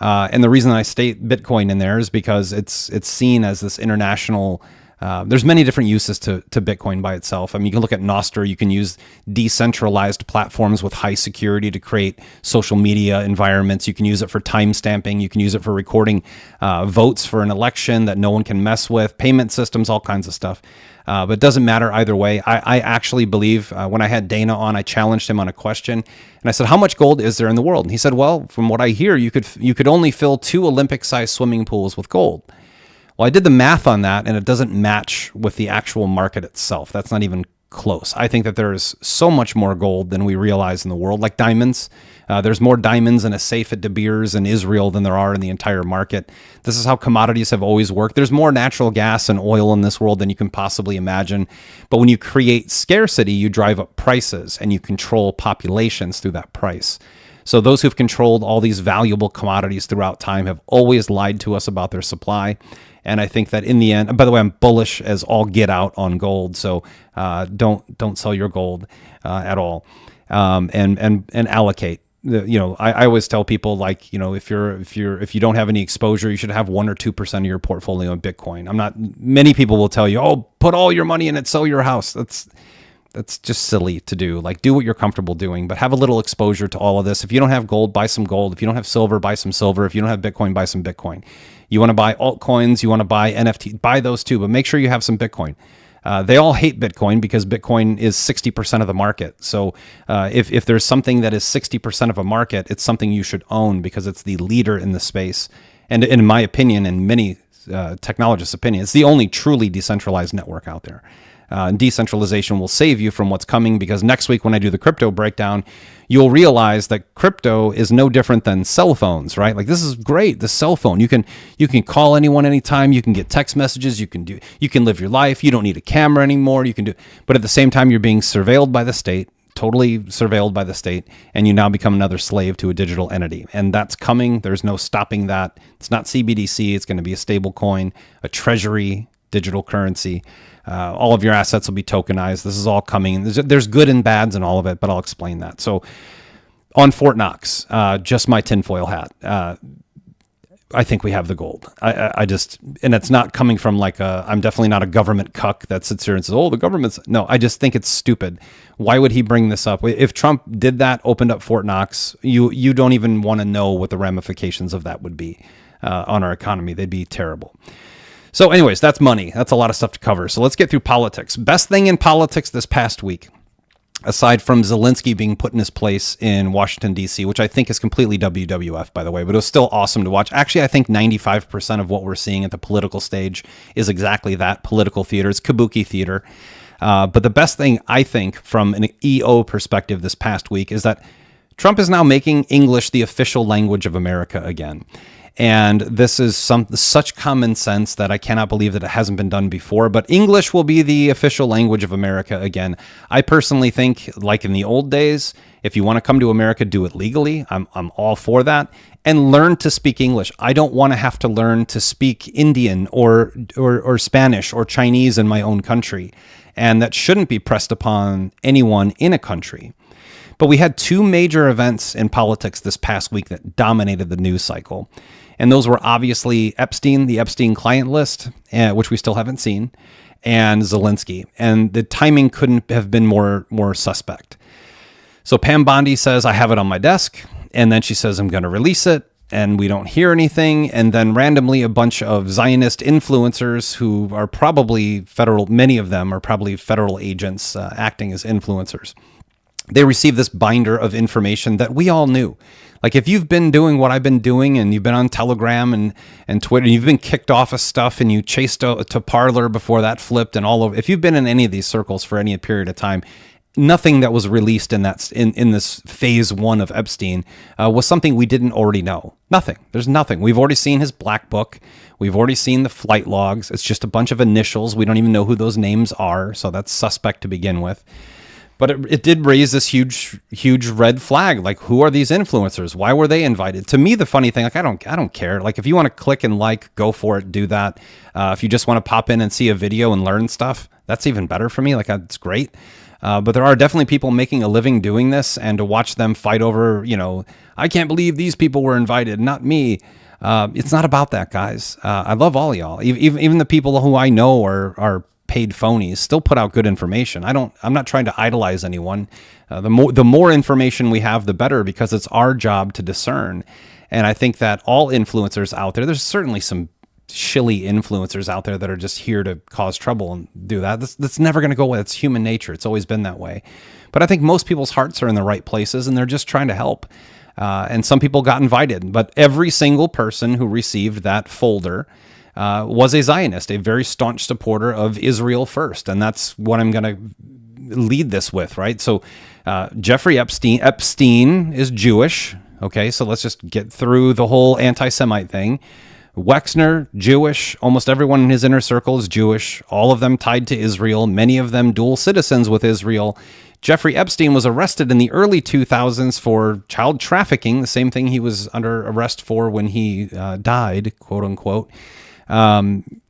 Speaker 1: And the reason I state Bitcoin in there is because it's seen as this international There's many different uses to Bitcoin by itself. I mean, you can look at Nostr. You can use decentralized platforms with high security to create social media environments. You can use it for timestamping. You can use it for recording votes for an election that no one can mess with, payment systems, all kinds of stuff. But it doesn't matter either way. I actually believe when I had Dana on, I challenged him on a question, and I said, "How much gold is there in the world?" And he said, "Well, from what I hear, you could only fill 2 Olympic-sized swimming pools with gold." Well, I did the math on that, and it doesn't match with the actual market itself. That's not even close. I think that there is so much more gold than we realize in the world, like diamonds. There's more diamonds in a safe at De Beers in Israel than there are in the entire market. This is how commodities have always worked. There's more natural gas and oil in this world than you can possibly imagine. But when you create scarcity, you drive up prices, and you control populations through that price. So those who've controlled all these valuable commodities throughout time have always lied to us about their supply. And I think that in the end, by the way, I'm bullish as all get out on gold. So don't sell your gold at all, and allocate. I always tell people, like, if you don't have any exposure, you should have 1 or 2% of your portfolio in Bitcoin. Many people will tell you, oh, put all your money in it, sell your house. That's just silly to do. Like, do what you're comfortable doing, but have a little exposure to all of this. If you don't have gold, buy some gold. If you don't have silver, buy some silver. If you don't have Bitcoin, buy some Bitcoin. You want to buy altcoins, you want to buy NFT, buy those too, but make sure you have some Bitcoin. They all hate Bitcoin because Bitcoin is 60% of the market. So if there's something that is 60% of a market, it's something you should own because it's the leader in the space. And in my opinion, and many technologists' opinion, it's the only truly decentralized network out there. Decentralization will save you from what's coming, because next week when I do the crypto breakdown, you'll realize that crypto is no different than cell phones, right? Like, this is great, the cell phone. You can call anyone anytime. You can get text messages. You can live your life. You don't need a camera anymore. But at the same time, you're being surveilled by the state, totally surveilled by the state, and you now become another slave to a digital entity. And that's coming. There's no stopping that. It's not CBDC. It's going to be a stable coin, a treasury, digital currency. All of your assets will be tokenized. This is all coming. There's good and bads in all of it, but I'll explain that. So on Fort Knox, just my tinfoil hat, I think we have the gold. And it's not coming from I'm definitely not a government cuck that sits here and says, oh, the government's, no, I just think it's stupid. Why would he bring this up? If Trump did that, opened up Fort Knox, you don't even want to know what the ramifications of that would be on our economy. They'd be terrible. So anyways, that's money. That's a lot of stuff to cover. So let's get through politics. Best thing in politics this past week, aside from Zelensky being put in his place in Washington, D.C., which I think is completely WWF, by the way, but it was still awesome to watch. Actually, I think 95% of what we're seeing at the political stage is exactly that, political theater. It's kabuki theater. But the best thing, I think, from an EO perspective this past week is that Trump is now making English the official language of America again. And this is such common sense that I cannot believe that it hasn't been done before. But English will be the official language of America again. I personally think, like in the old days, if you want to come to America, do it legally. I'm all for that. And learn to speak English. I don't want to have to learn to speak Indian or Spanish or Chinese in my own country. And that shouldn't be pressed upon anyone in a country. But we had 2 major events in politics this past week that dominated the news cycle. And those were obviously Epstein, the Epstein client list, which we still haven't seen, and Zelensky. And the timing couldn't have been more suspect. So Pam Bondi says, I have it on my desk. And then she says, I'm going to release it. And we don't hear anything. And then randomly, a bunch of Zionist influencers who are probably many of them are probably federal agents acting as influencers. They receive this binder of information that we all knew. Like, if you've been doing what I've been doing, and you've been on Telegram and Twitter, and you've been kicked off of stuff, and you chased to Parler before that flipped, and all over. If you've been in any of these circles for any period of time, nothing that was released in this phase 1 of Epstein was something we didn't already know. Nothing. There's nothing. We've already seen his black book. We've already seen the flight logs. It's just a bunch of initials. We don't even know who those names are, so that's suspect to begin with. But it did raise this huge red flag. Like, who are these influencers? Why were they invited? To me, the funny thing, like, I don't care. Like, if you want to click and go for it, do that. If you just want to pop in and see a video and learn stuff, that's even better for me. Like, it's great. But there are definitely people making a living doing this, and to watch them fight over, I can't believe these people were invited, not me. It's not about that, guys. I love all y'all. Even the people who I know are paid phonies still put out good information. I'm not trying to idolize anyone. The more information we have, the better, because it's our job to discern. And I think that all influencers out there's certainly some shilly influencers out there that are just here to cause trouble and do that. That's never going to go away. It's human nature. It's always been that way. But I think most people's hearts are in the right places, and they're just trying to help. And some people got invited, but every single person who received that folder was a Zionist, a very staunch supporter of Israel first. And that's what I'm going to lead this with, right? So Jeffrey Epstein is Jewish. Okay, so let's just get through the whole anti-Semite thing. Wexner, Jewish. Almost everyone in his inner circle is Jewish. All of them tied to Israel. Many of them dual citizens with Israel. Jeffrey Epstein was arrested in the early 2000s for child trafficking, the same thing he was under arrest for when he died, quote unquote. And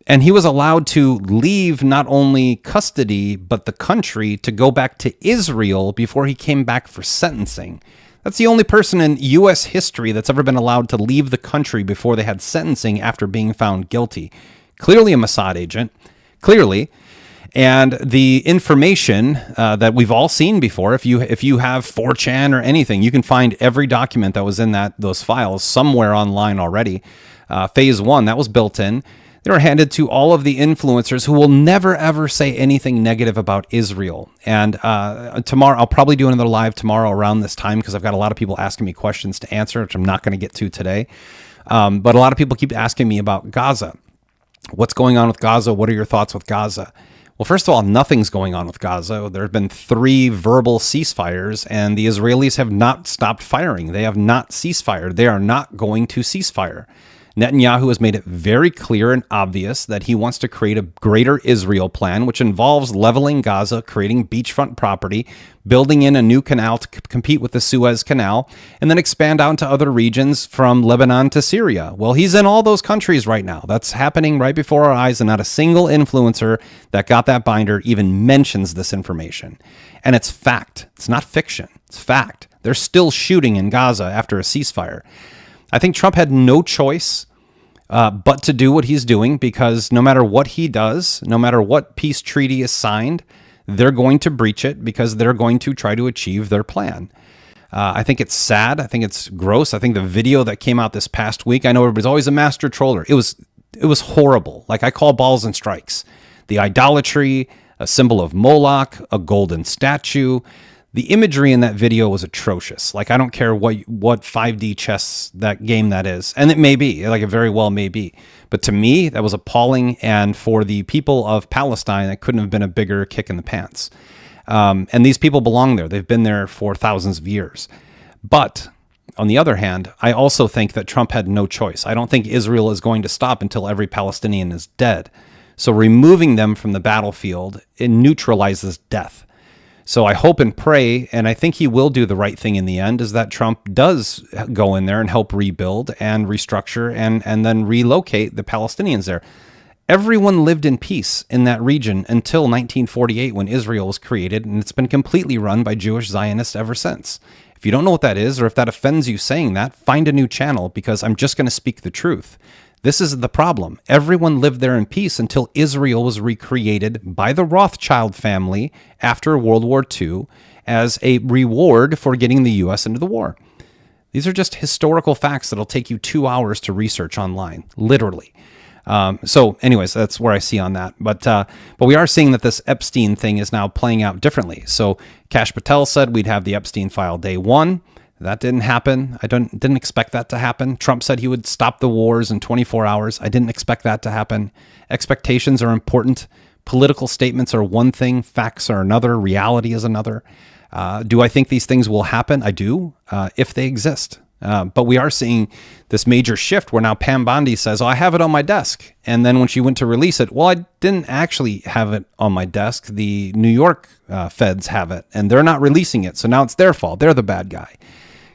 Speaker 1: he was allowed to leave not only custody, but the country to go back to Israel before he came back for sentencing. That's the only person in U.S. history that's ever been allowed to leave the country before they had sentencing after being found guilty. Clearly a Mossad agent, clearly. And the information that we've all seen before, if you have 4chan or anything, you can find every document that was in those files somewhere online already. Phase 1, that was built in. They were handed to all of the influencers who will never, ever say anything negative about Israel. And tomorrow, I'll probably do another live tomorrow around this time because I've got a lot of people asking me questions to answer, which I'm not going to get to today. But a lot of people keep asking me about Gaza. What's going on with Gaza? What are your thoughts with Gaza? Well, first of all, nothing's going on with Gaza. There have been 3 verbal ceasefires, and the Israelis have not stopped firing. They have not ceasefire. They are not going to ceasefire. Netanyahu has made it very clear and obvious that he wants to create a greater Israel plan, which involves leveling Gaza, creating beachfront property, building in a new canal to compete with the Suez Canal, and then expand out to other regions from Lebanon to Syria. Well, he's in all those countries right now. That's happening right before our eyes, and not a single influencer that got that binder even mentions this information. And it's fact. It's not fiction. It's fact. They're still shooting in Gaza after a ceasefire. I think Trump had no choice but to do what he's doing, because no matter what he does, no matter what peace treaty is signed, they're going to breach it because they're going to try to achieve their plan. I think it's sad. I think it's gross. I think the video that came out this past week, I know everybody's always a master troller. It was horrible. Like, I call balls and strikes. The idolatry, a symbol of Moloch, a golden statue. The imagery in that video was atrocious. Like, I don't care what 5D chess that game that is. And it may be, like, it very well may be. But to me, that was appalling. And for the people of Palestine, that couldn't have been a bigger kick in the pants. And these people belong there. They've been there for thousands of years. But on the other hand, I also think that Trump had no choice. I don't think Israel is going to stop until every Palestinian is dead. So removing them from the battlefield, it neutralizes death. So I hope and pray, and I think he will do the right thing in the end, is that Trump does go in there and help rebuild and restructure and then relocate the Palestinians there. Everyone lived in peace in that region until 1948, when Israel was created, and it's been completely run by Jewish Zionists ever since. If you don't know what that is, or if that offends you saying that, find a new channel, because I'm just going to speak the truth. This is the problem. Everyone lived there in peace until Israel was recreated by the Rothschild family after World War II as a reward for getting the U.S. into the war. These are just historical facts that'll take you 2 hours to research online, literally. So anyways, that's where I see on that. But we are seeing that this Epstein thing is now playing out differently. So Kash Patel said we'd have the Epstein file day 1. That didn't happen. I didn't expect that to happen. Trump said he would stop the wars in 24 hours. I didn't expect that to happen. Expectations are important. Political statements are one thing. Facts are another. Reality is another. Do I think these things will happen? I do, if they exist. But we are seeing this major shift where now Pam Bondi says, oh, I have it on my desk. And then when she went to release it, well, I didn't actually have it on my desk. The New York feds have it, and they're not releasing it. So now it's their fault. They're the bad guy.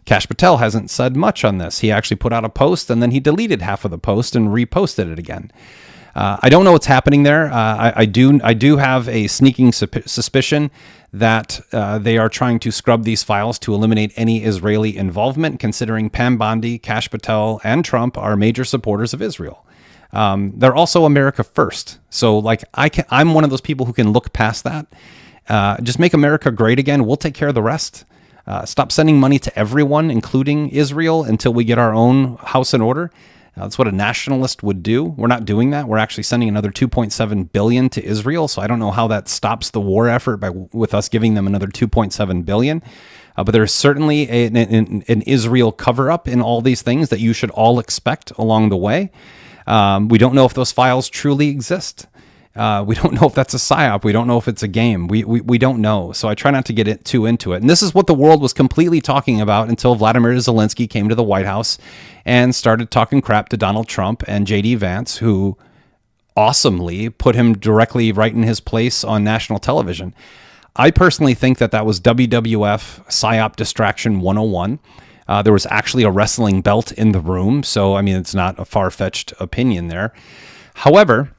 Speaker 1: Kash Patel hasn't said much on this. He actually put out a post, and then he deleted half of the post and reposted it again. I don't know what's happening there. I do have a sneaking suspicion that they are trying to scrub these files to eliminate any Israeli involvement, considering Pam Bondi, Kash Patel, and Trump are major supporters of Israel. They're also America first. So like I'm one of those people who can look past that. Just make America great again. We'll take care of the rest. Stop sending money to everyone, including Israel, until we get our own house in order. That's what a nationalist would do. We're not doing that. We're actually sending another $2.7 billion to Israel. So I don't know how that stops the war effort with us giving them another $2.7 billion. But there's certainly an Israel cover-up in all these things that you should all expect along the way. We don't know if those files truly exist. We don't know if that's a psyop. We don't know if it's a game. We don't know. So I try not to get too into it. And this is what the world was completely talking about until Vladimir Zelensky came to the White House and started talking crap to Donald Trump and J.D. Vance, who awesomely put him directly right in his place on national television. I personally think that was WWF psyop distraction 101. There was actually a wrestling belt in the room. So, I mean, it's not a far-fetched opinion there. However,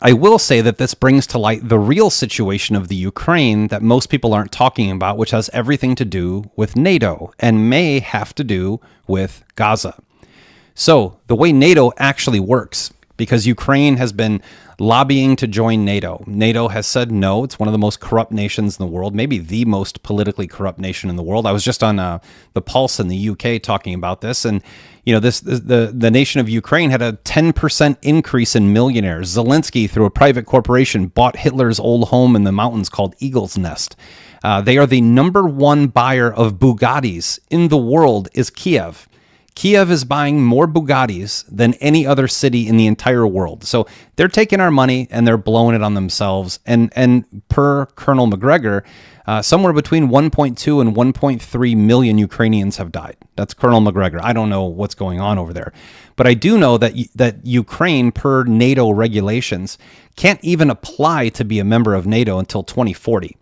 Speaker 1: I will say that this brings to light the real situation of the Ukraine that most people aren't talking about, which has everything to do with NATO and may have to do with Gaza. So the way NATO actually works, because Ukraine has been lobbying to join NATO. NATO has said no. It's one of the most corrupt nations in the world, maybe the most politically corrupt nation in the world. I was just on the Pulse in the UK talking about this, and the nation of Ukraine had a 10% increase in millionaires. Zelensky, through a private corporation, bought Hitler's old home in the mountains called Eagle's Nest. They are the number one buyer of Bugattis in the world is Kiev. Kiev is buying more Bugattis than any other city in the entire world. So they're taking our money and they're blowing it on themselves. And per Colonel McGregor, somewhere between 1.2 and 1.3 million Ukrainians have died. That's Colonel McGregor. I don't know what's going on over there. But I do know that Ukraine, per NATO regulations, can't even apply to be a member of NATO until 2040.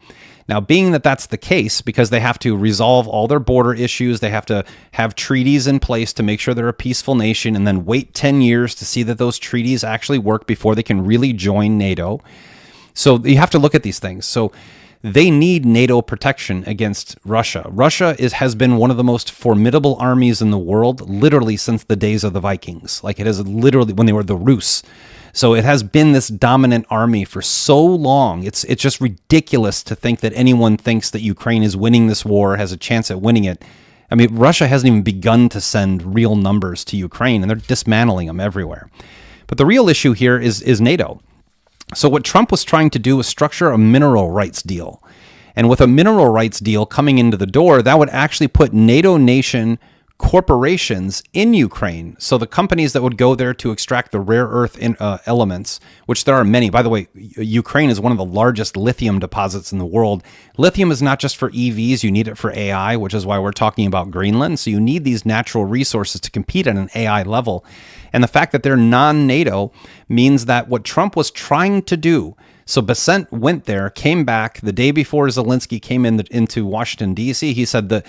Speaker 1: Now, being that that's the case, because they have to resolve all their border issues, they have to have treaties in place to make sure they're a peaceful nation, and then wait 10 years to see that those treaties actually work before they can really join NATO. So you have to look at these things. So they need NATO protection against Russia. Russia has been one of the most formidable armies in the world, literally since the days of the Vikings. Like it is literally when they were the Rus. So it has been this dominant army for so long. It's just ridiculous to think that anyone thinks that Ukraine is winning this war, has a chance at winning it. I mean, Russia hasn't even begun to send real numbers to Ukraine, and they're dismantling them everywhere. But the real issue here is NATO. So what Trump was trying to do was structure a mineral rights deal. And with a mineral rights deal coming into the door, that would actually put NATO nation corporations in Ukraine. So the companies that would go there to extract the rare earth elements, which there are many. By the way, Ukraine is one of the largest lithium deposits in the world. Lithium is not just for EVs. You need it for AI, which is why we're talking about Greenland. So you need these natural resources to compete at an AI level. And the fact that they're non-NATO means that what Trump was trying to do, so Bessent went there, came back the day before Zelensky came into Washington, D.C. He said the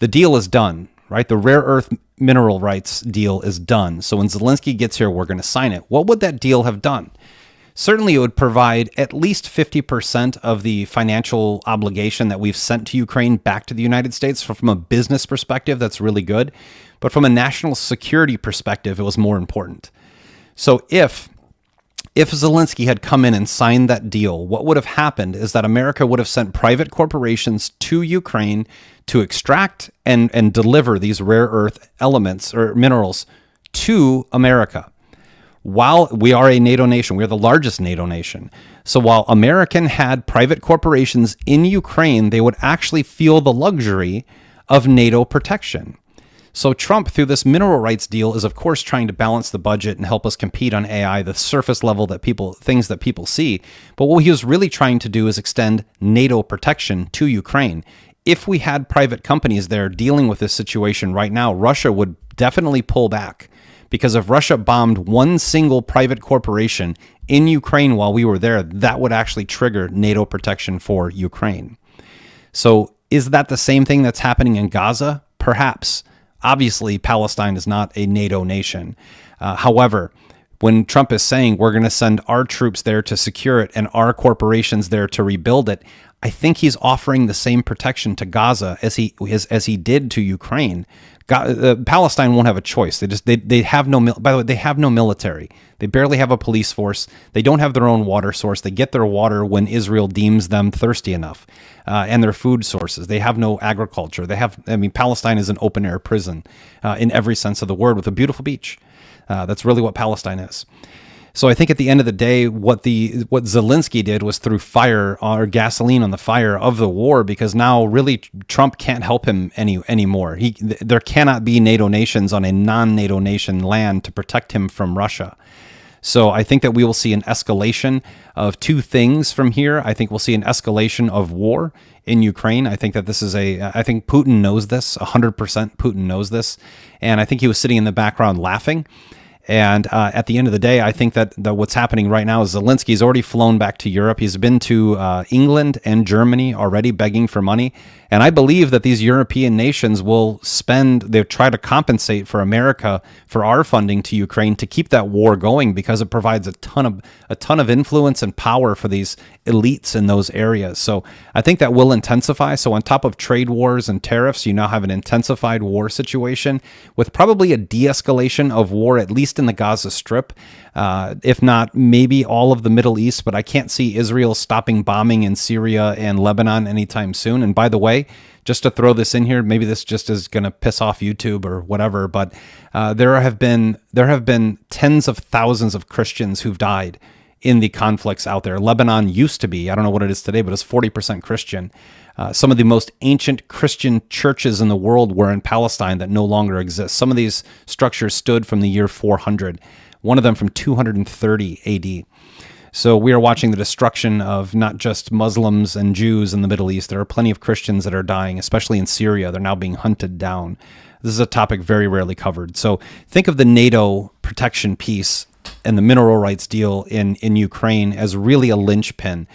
Speaker 1: deal is done. Right? The rare earth mineral rights deal is done. So when Zelensky gets here, we're going to sign it. What would that deal have done? Certainly, it would provide at least 50% of the financial obligation that we've sent to Ukraine back to the United States. So from a business perspective, that's really good. But from a national security perspective, it was more important. So if Zelensky had come in and signed that deal, what would have happened is that America would have sent private corporations to Ukraine to extract and deliver these rare earth elements or minerals to America. While we are a NATO nation, we're the largest NATO nation. So while American had private corporations in Ukraine, they would actually feel the luxury of NATO protection. So Trump, through this mineral rights deal, is of course trying to balance the budget and help us compete on AI, the surface level things that people see. But what he was really trying to do is extend NATO protection to Ukraine. If we had private companies there dealing with this situation right now, Russia would definitely pull back. Because if Russia bombed one single private corporation in Ukraine while we were there, that would actually trigger NATO protection for Ukraine. So is that the same thing that's happening in Gaza? Perhaps. Obviously, Palestine is not a NATO nation. However, when Trump is saying we're going to send our troops there to secure it and our corporations there to rebuild it, I think he's offering the same protection to Gaza as he did to Ukraine. Palestine won't have a choice. They have no. By the way, they have no military. They barely have a police force. They don't have their own water source. They get their water when Israel deems them thirsty enough, and their food sources. They have no agriculture. Palestine is an open air prison in every sense of the word, with a beautiful beach. That's really what Palestine is. So I think at the end of the day, what Zelensky did was threw fire or gasoline on the fire of the war, because now really Trump can't help him anymore. There cannot be NATO nations on a non-NATO nation land to protect him from Russia. So I think that we will see an escalation of two things from here. I think we'll see an escalation of war in Ukraine. I think that I think Putin knows this, 100% Putin knows this. And I think he was sitting in the background laughing. And at the end of the day, I think that what's happening right now is Zelensky's already flown back to Europe. He's been to England and Germany already begging for money. And I believe that these European nations will they'll try to compensate for America for our funding to Ukraine to keep that war going, because it provides a ton of influence and power for these elites in those areas. So I think that will intensify. So on top of trade wars and tariffs, you now have an intensified war situation with probably a de-escalation of war, at least in the Gaza Strip, if not maybe all of the Middle East. But I can't see Israel stopping bombing in Syria and Lebanon anytime soon. And by the way, just to throw this in here, maybe this just is going to piss off YouTube or whatever, but there have been tens of thousands of Christians who've died in the conflicts out there. Lebanon used to be, I don't know what it is today, but it's 40% Christian. Some of the most ancient Christian churches in the world were in Palestine that no longer exist. Some of these structures stood from the year 400, one of them from 230 AD. So we are watching the destruction of not just Muslims and Jews in the Middle East. There are plenty of Christians that are dying, especially in Syria. They're now being hunted down. This is a topic very rarely covered. So think of the NATO protection piece and the mineral rights deal in Ukraine as really a linchpin.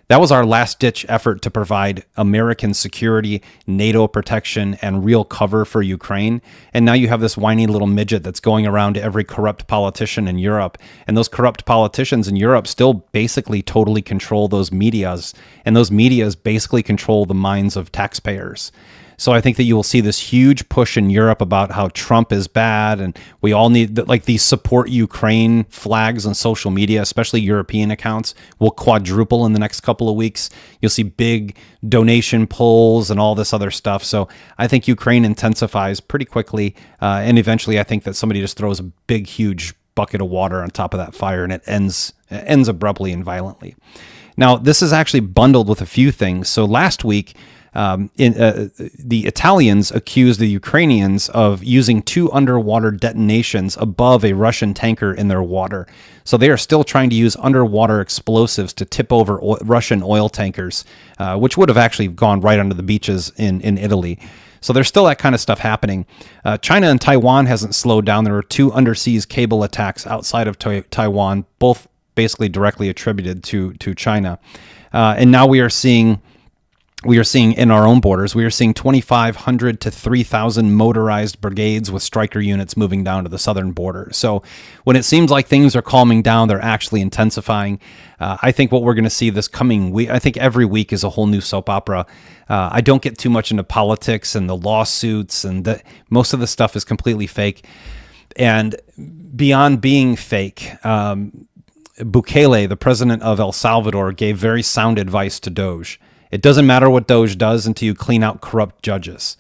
Speaker 1: That was our last-ditch effort to provide American security, NATO protection, and real cover for Ukraine. And now you have this whiny little midget that's going around to every corrupt politician in Europe. And those corrupt politicians in Europe still basically totally control those medias. And those medias basically control the minds of taxpayers. So I think that you will see this huge push in Europe about how Trump is bad, and we all need these support Ukraine flags on social media, especially European accounts, will quadruple in the next couple of weeks. You'll see big donation polls and all this other stuff. So I think Ukraine intensifies pretty quickly, and eventually I think that somebody just throws a big, huge bucket of water on top of that fire, and it ends abruptly and violently. Now, this is actually bundled with a few things. So last week, the Italians accused the Ukrainians of using 2 underwater detonations above a Russian tanker in their water. So they are still trying to use underwater explosives to tip over Russian oil tankers, which would have actually gone right under the beaches in Italy. So there's still that kind of stuff happening. China and Taiwan hasn't slowed down. There were 2 underseas cable attacks outside of Taiwan, both basically directly attributed to China. And now we are seeing in our own borders, we are seeing 2,500 to 3,000 motorized brigades with Stryker units moving down to the southern border. So when it seems like things are calming down, they're actually intensifying. I think what we're going to see this coming week, I think every week is a whole new soap opera. I don't get too much into politics and the lawsuits, and most of the stuff is completely fake. And beyond being fake, Bukele, the president of El Salvador, gave very sound advice to Doge. It doesn't matter what Doge does until you clean out corrupt judges.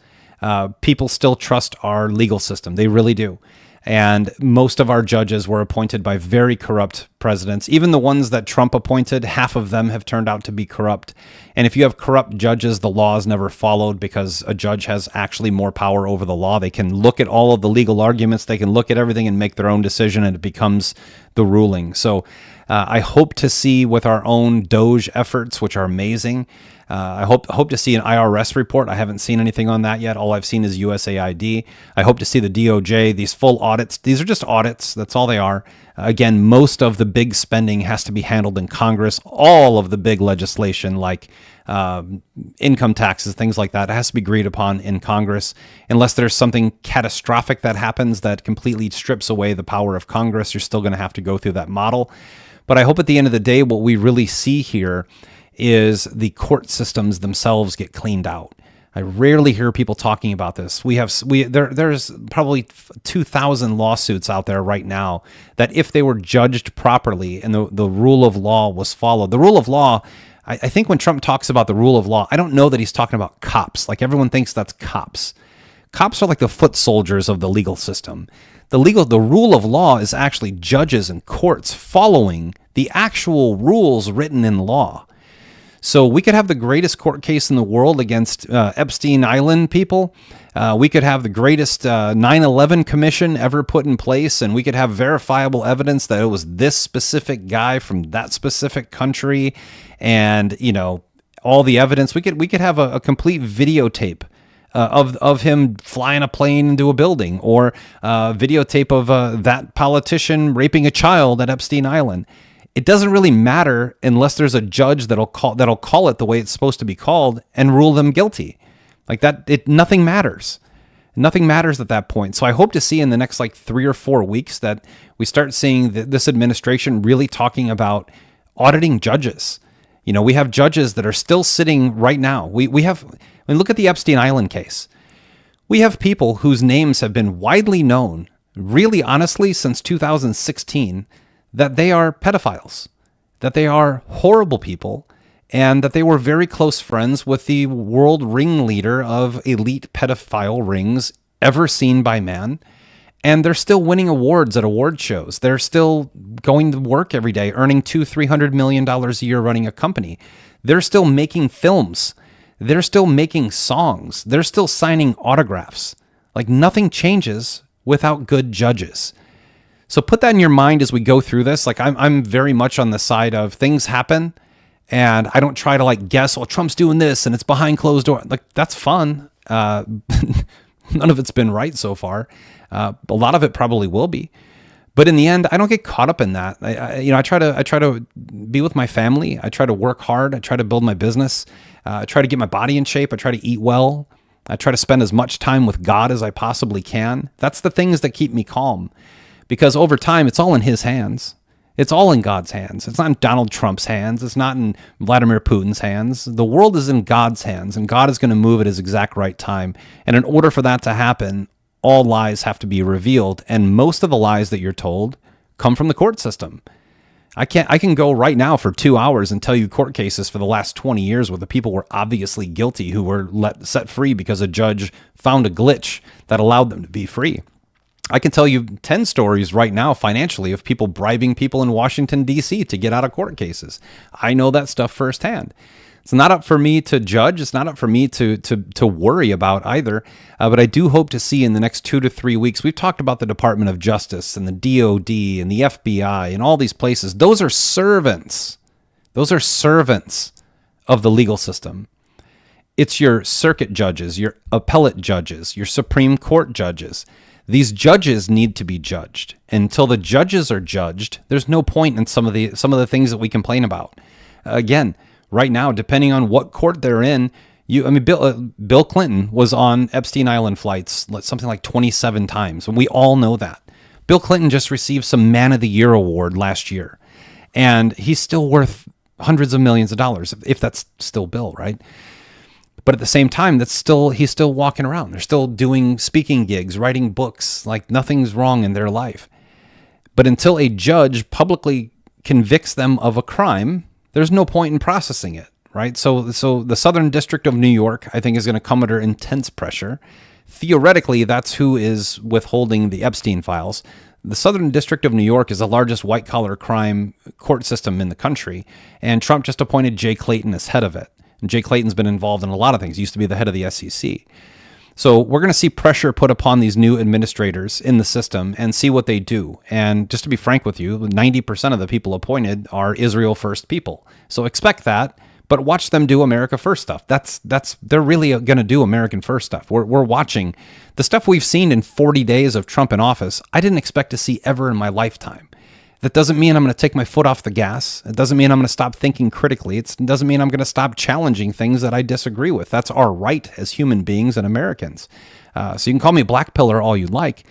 Speaker 1: People still trust our legal system. They really do. And most of our judges were appointed by very corrupt presidents. Even the ones that Trump appointed, half of them have turned out to be corrupt. And if you have corrupt judges, the law is never followed, because a judge has actually more power over the law. They can look at all of the legal arguments. They can look at everything and make their own decision, and it becomes the ruling. So I hope to see with our own Doge efforts, which are amazing, I hope to see an IRS report. I haven't seen anything on that yet. All I've seen is USAID. I hope to see the DOJ, these full audits. These are just audits. That's all they are. Again, most of the big spending has to be handled in Congress. All of the big legislation like income taxes, things like that, it has to be agreed upon in Congress. Unless there's something catastrophic that happens that completely strips away the power of Congress, you're still going to have to go through that model. But I hope at the end of the day, what we really see here is the court systems themselves get cleaned out. I rarely hear people talking about this. There's probably 2,000 lawsuits out there right now that if they were judged properly and the rule of law was followed, the rule of law, I think when Trump talks about the rule of law, I don't know that he's talking about cops. Like everyone thinks that's cops. Cops are like the foot soldiers of the legal system. The rule of law is actually judges and courts following the actual rules written in law. So we could have the greatest court case in the world against Epstein Island people. We could have the greatest 9/11 commission ever put in place, and we could have verifiable evidence that it was this specific guy from that specific country, and all the evidence. We could have a complete videotape of him flying a plane into a building, or videotape of that politician raping a child at Epstein Island. It doesn't really matter unless there's a judge that'll call it the way it's supposed to be called and rule them guilty. Like that, nothing matters. Nothing matters at that point. So I hope to see in the next 3 or 4 weeks that we start seeing this administration really talking about auditing judges. We have judges that are still sitting right now. Look at the Epstein Island case. We have people whose names have been widely known, really honestly, since 2016, that they are pedophiles, that they are horrible people, and that they were very close friends with the world ringleader of elite pedophile rings ever seen by man. And they're still winning awards at award shows. They're still going to work every day, earning $200-300 million a year running a company. They're still making films. They're still making songs. They're still signing autographs. Like nothing changes without good judges. So put that in your mind as we go through this. I'm very much on the side of things happen, and I don't try to guess, Trump's doing this and it's behind closed doors. That's fun. None of it's been right so far. A lot of it probably will be, but in the end, I don't get caught up in that. I try to be with my family. I try to work hard. I try to build my business. I try to get my body in shape. I try to eat well. I try to spend as much time with God as I possibly can. That's the things that keep me calm. Because over time, it's all in his hands. It's all in God's hands. It's not in Donald Trump's hands. It's not in Vladimir Putin's hands. The world is in God's hands, and God is going to move at his exact right time. And in order for that to happen, all lies have to be revealed. And most of the lies that you're told come from the court system. I can go right now for 2 hours and tell you court cases for the last 20 years where the people were obviously guilty who were set free because a judge found a glitch that allowed them to be free. I can tell you 10 stories right now financially of people bribing people in Washington, D.C. to get out of court cases. I know that stuff firsthand. It's not up for me to judge. It's not up for me to worry about either. But I do hope to see in the next 2 to 3 weeks. We've talked about the Department of Justice and the DOD and the FBI and all these places. Those are servants. Those are servants of the legal system. It's your circuit judges, your appellate judges, your Supreme Court judges. These judges need to be judged. Until the judges are judged, there's no point in some of the things that we complain about. Again, right now, depending on what court they're in, Bill Clinton was on Epstein Island flights something like 27 times, and we all know that. Bill Clinton just received some Man of the Year award last year, and he's still worth hundreds of millions of dollars, if that's still Bill, right? But at the same time, he's still walking around. They're still doing speaking gigs, writing books, like nothing's wrong in their life. But until a judge publicly convicts them of a crime, there's no point in processing it, right? So the Southern District of New York, I think, is going to come under intense pressure. Theoretically, that's who is withholding the Epstein files. The Southern District of New York is the largest white-collar crime court system in the country, and Trump just appointed Jay Clayton as head of it. And Jay Clayton's been involved in a lot of things. He used to be the head of the SEC. So we're going to see pressure put upon these new administrators in the system and see what they do. And just to be frank with you, 90% of the people appointed are Israel First people. So expect that, but watch them do America First stuff. They're really going to do American First stuff. We're watching the stuff we've seen in 40 days of Trump in office. I didn't expect to see ever in my lifetime. That doesn't mean I'm going to take my foot off the gas. It doesn't mean I'm going to stop thinking critically. It doesn't mean I'm going to stop challenging things that I disagree with. That's our right as human beings and Americans. So you can call me black pillar all you like.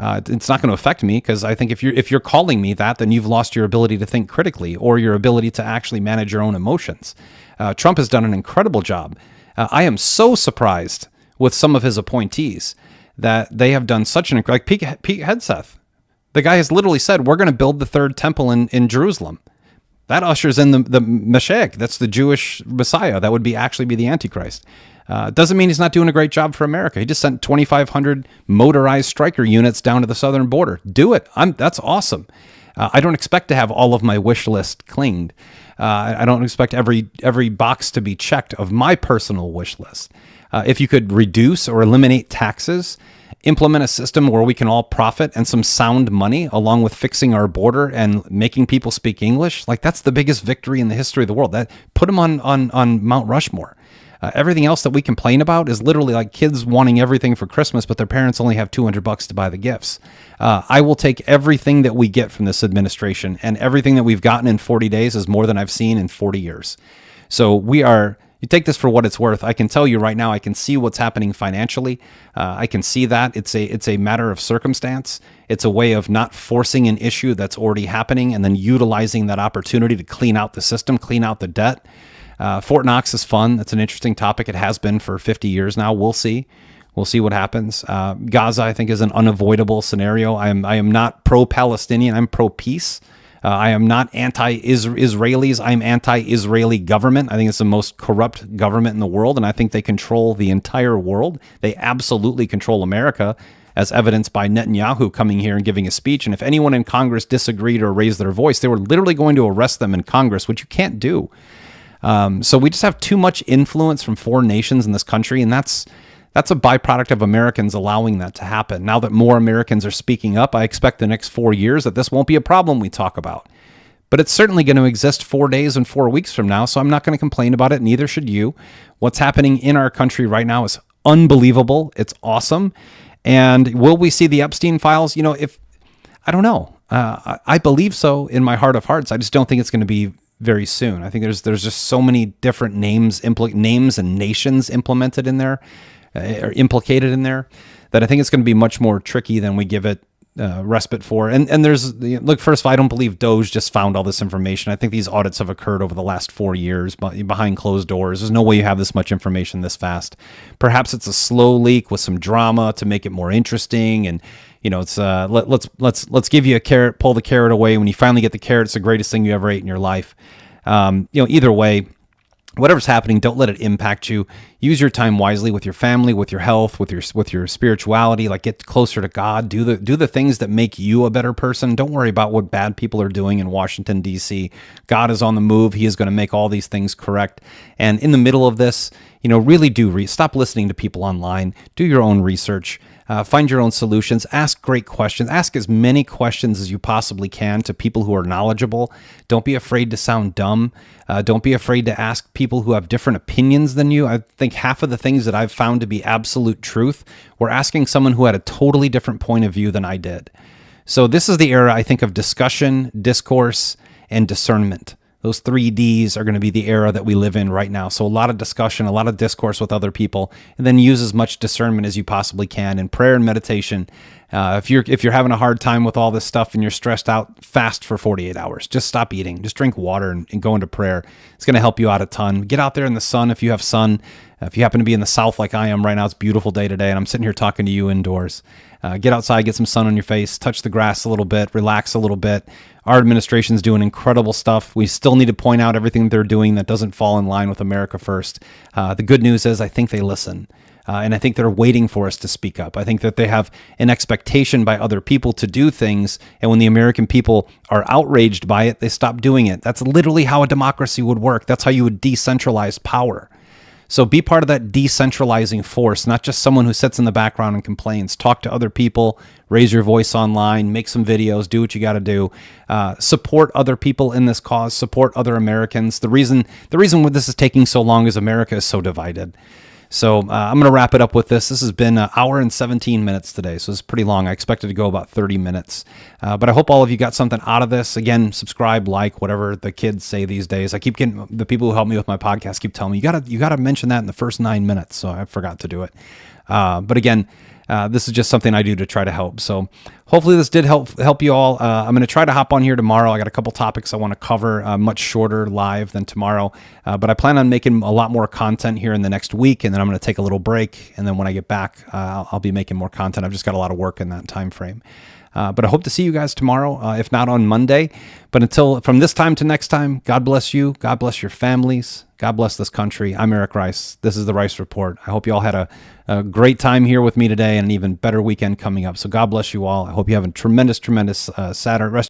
Speaker 1: It's not going to affect me, because I think if you're calling me that, then you've lost your ability to think critically or your ability to actually manage your own emotions. Trump has done an incredible job. I am so surprised with some of his appointees that they have done such an like Pete Hegseth. The guy has literally said, we're going to build the third temple in Jerusalem. That ushers in the Mashiach. That's the Jewish Messiah. That would actually be the Antichrist. Doesn't mean he's not doing a great job for America. He just sent 2,500 motorized striker units down to the southern border. Do it. That's awesome. I don't expect to have all of my wish list clinged. I don't expect every box to be checked of my personal wish list. If you could reduce or eliminate taxes, implement a system where we can all profit and some sound money, along with fixing our border and making people speak English, like that's the biggest victory in the history of the world. That put them on Mount Rushmore. Everything else that we complain about is literally like kids wanting everything for Christmas, but their parents only have $200 to buy the gifts. I will take everything that we get from this administration, and everything that we've gotten in 40 days is more than I've seen in 40 years. So you take this for what it's worth. I can tell you right now, I can see what's happening financially. I can see that it's a matter of circumstance. It's a way of not forcing an issue that's already happening and then utilizing that opportunity to clean out the system, clean out the debt. Fort Knox is fun. That's an interesting topic. It has been for 50 years now. We'll see. We'll see what happens. Gaza, I think, is an unavoidable scenario. I am not pro-Palestinian. I'm pro-peace. I am not anti-Israelis. I'm anti-Israeli government. I think it's the most corrupt government in the world, and I think they control the entire world. They absolutely control America, as evidenced by Netanyahu coming here and giving a speech. And if anyone in Congress disagreed or raised their voice, they were literally going to arrest them in Congress, which you can't do. So we just have too much influence from foreign nations in this country, and that's a byproduct of Americans allowing that to happen. Now that more Americans are speaking up, I expect the next 4 years that this won't be a problem we talk about. But it's certainly going to exist 4 days and 4 weeks from now, so I'm not going to complain about it, neither should you. What's happening in our country right now is unbelievable. It's awesome. And will we see the Epstein files? I don't know. I believe so in my heart of hearts. I just don't think it's going to be very soon. I think there's just so many different names and nations implemented in there, or implicated in there, that I think it's going to be much more tricky than we give it respite for. And look, first of all, I don't believe Doge just found all this information. I think these audits have occurred over the last 4 years, but behind closed doors. There's no way you have this much information this fast. Perhaps it's a slow leak with some drama to make it more interesting. And it's let's give you a carrot, pull the carrot away. When you finally get the carrot, it's the greatest thing you ever ate in your life. Either way, whatever's happening, don't let it impact you. Use your time wisely with your family, with your health, with your spirituality. Like, get closer to God. Do the things that make you a better person. Don't worry about what bad people are doing in Washington, D.C. God is on the move. He is going to make all these things correct. And in the middle of this, really stop listening to people online. Do your own research. Find your own solutions. Ask great questions. Ask as many questions as you possibly can to people who are knowledgeable. Don't be afraid to sound dumb. Don't be afraid to ask people who have different opinions than you. I think half of the things that I've found to be absolute truth were asking someone who had a totally different point of view than I did. So this is the era, I think, of discussion, discourse, and discernment. Those 3 Ds are going to be the era that we live in right now. So a lot of discussion, a lot of discourse with other people, and then use as much discernment as you possibly can in prayer and meditation. If you're having a hard time with all this stuff and you're stressed out, fast for 48 hours. Just stop eating. Just drink water and go into prayer. It's going to help you out a ton. Get out there in the sun if you have sun. If you happen to be in the South like I am right now, it's a beautiful day today, and I'm sitting here talking to you indoors. Get outside, get some sun on your face, touch the grass a little bit, relax a little bit. Our administration's doing incredible stuff. We still need to point out everything they're doing that doesn't fall in line with America First. The good news is I think they listen. And I think they're waiting for us to speak up. I think that they have an expectation by other people to do things. And when the American people are outraged by it, they stop doing it. That's literally how a democracy would work. That's how you would decentralize power. So be part of that decentralizing force, not just someone who sits in the background and complains. Talk to other people, raise your voice online, make some videos, do what you got to do. Support other people in this cause, support other Americans. The reason this is taking so long is America is so divided. So I'm going to wrap it up with this. This has been an hour and 17 minutes today, so it's pretty long. I expected to go about 30 minutes. But I hope all of you got something out of this. Again, subscribe, like, whatever the kids say these days. I keep getting, the people who help me with my podcast keep telling me, you gotta mention that in the first 9 minutes, so I forgot to do it. But again, this is just something I do to try to help. So hopefully this did help you all. I'm going to try to hop on here tomorrow. I got a couple topics I want to cover, much shorter live than tomorrow. But I plan on making a lot more content here in the next week, and then I'm going to take a little break. And then when I get back, I'll be making more content. I've just got a lot of work in that time frame. But I hope to see you guys tomorrow, if not on Monday. But until from this time to next time, God bless you. God bless your families. God bless this country. I'm Eric Rice. This is the Rice Report. I hope you all had a great time here with me today and an even better weekend coming up. So God bless you all. I hope you have a tremendous Saturday rest.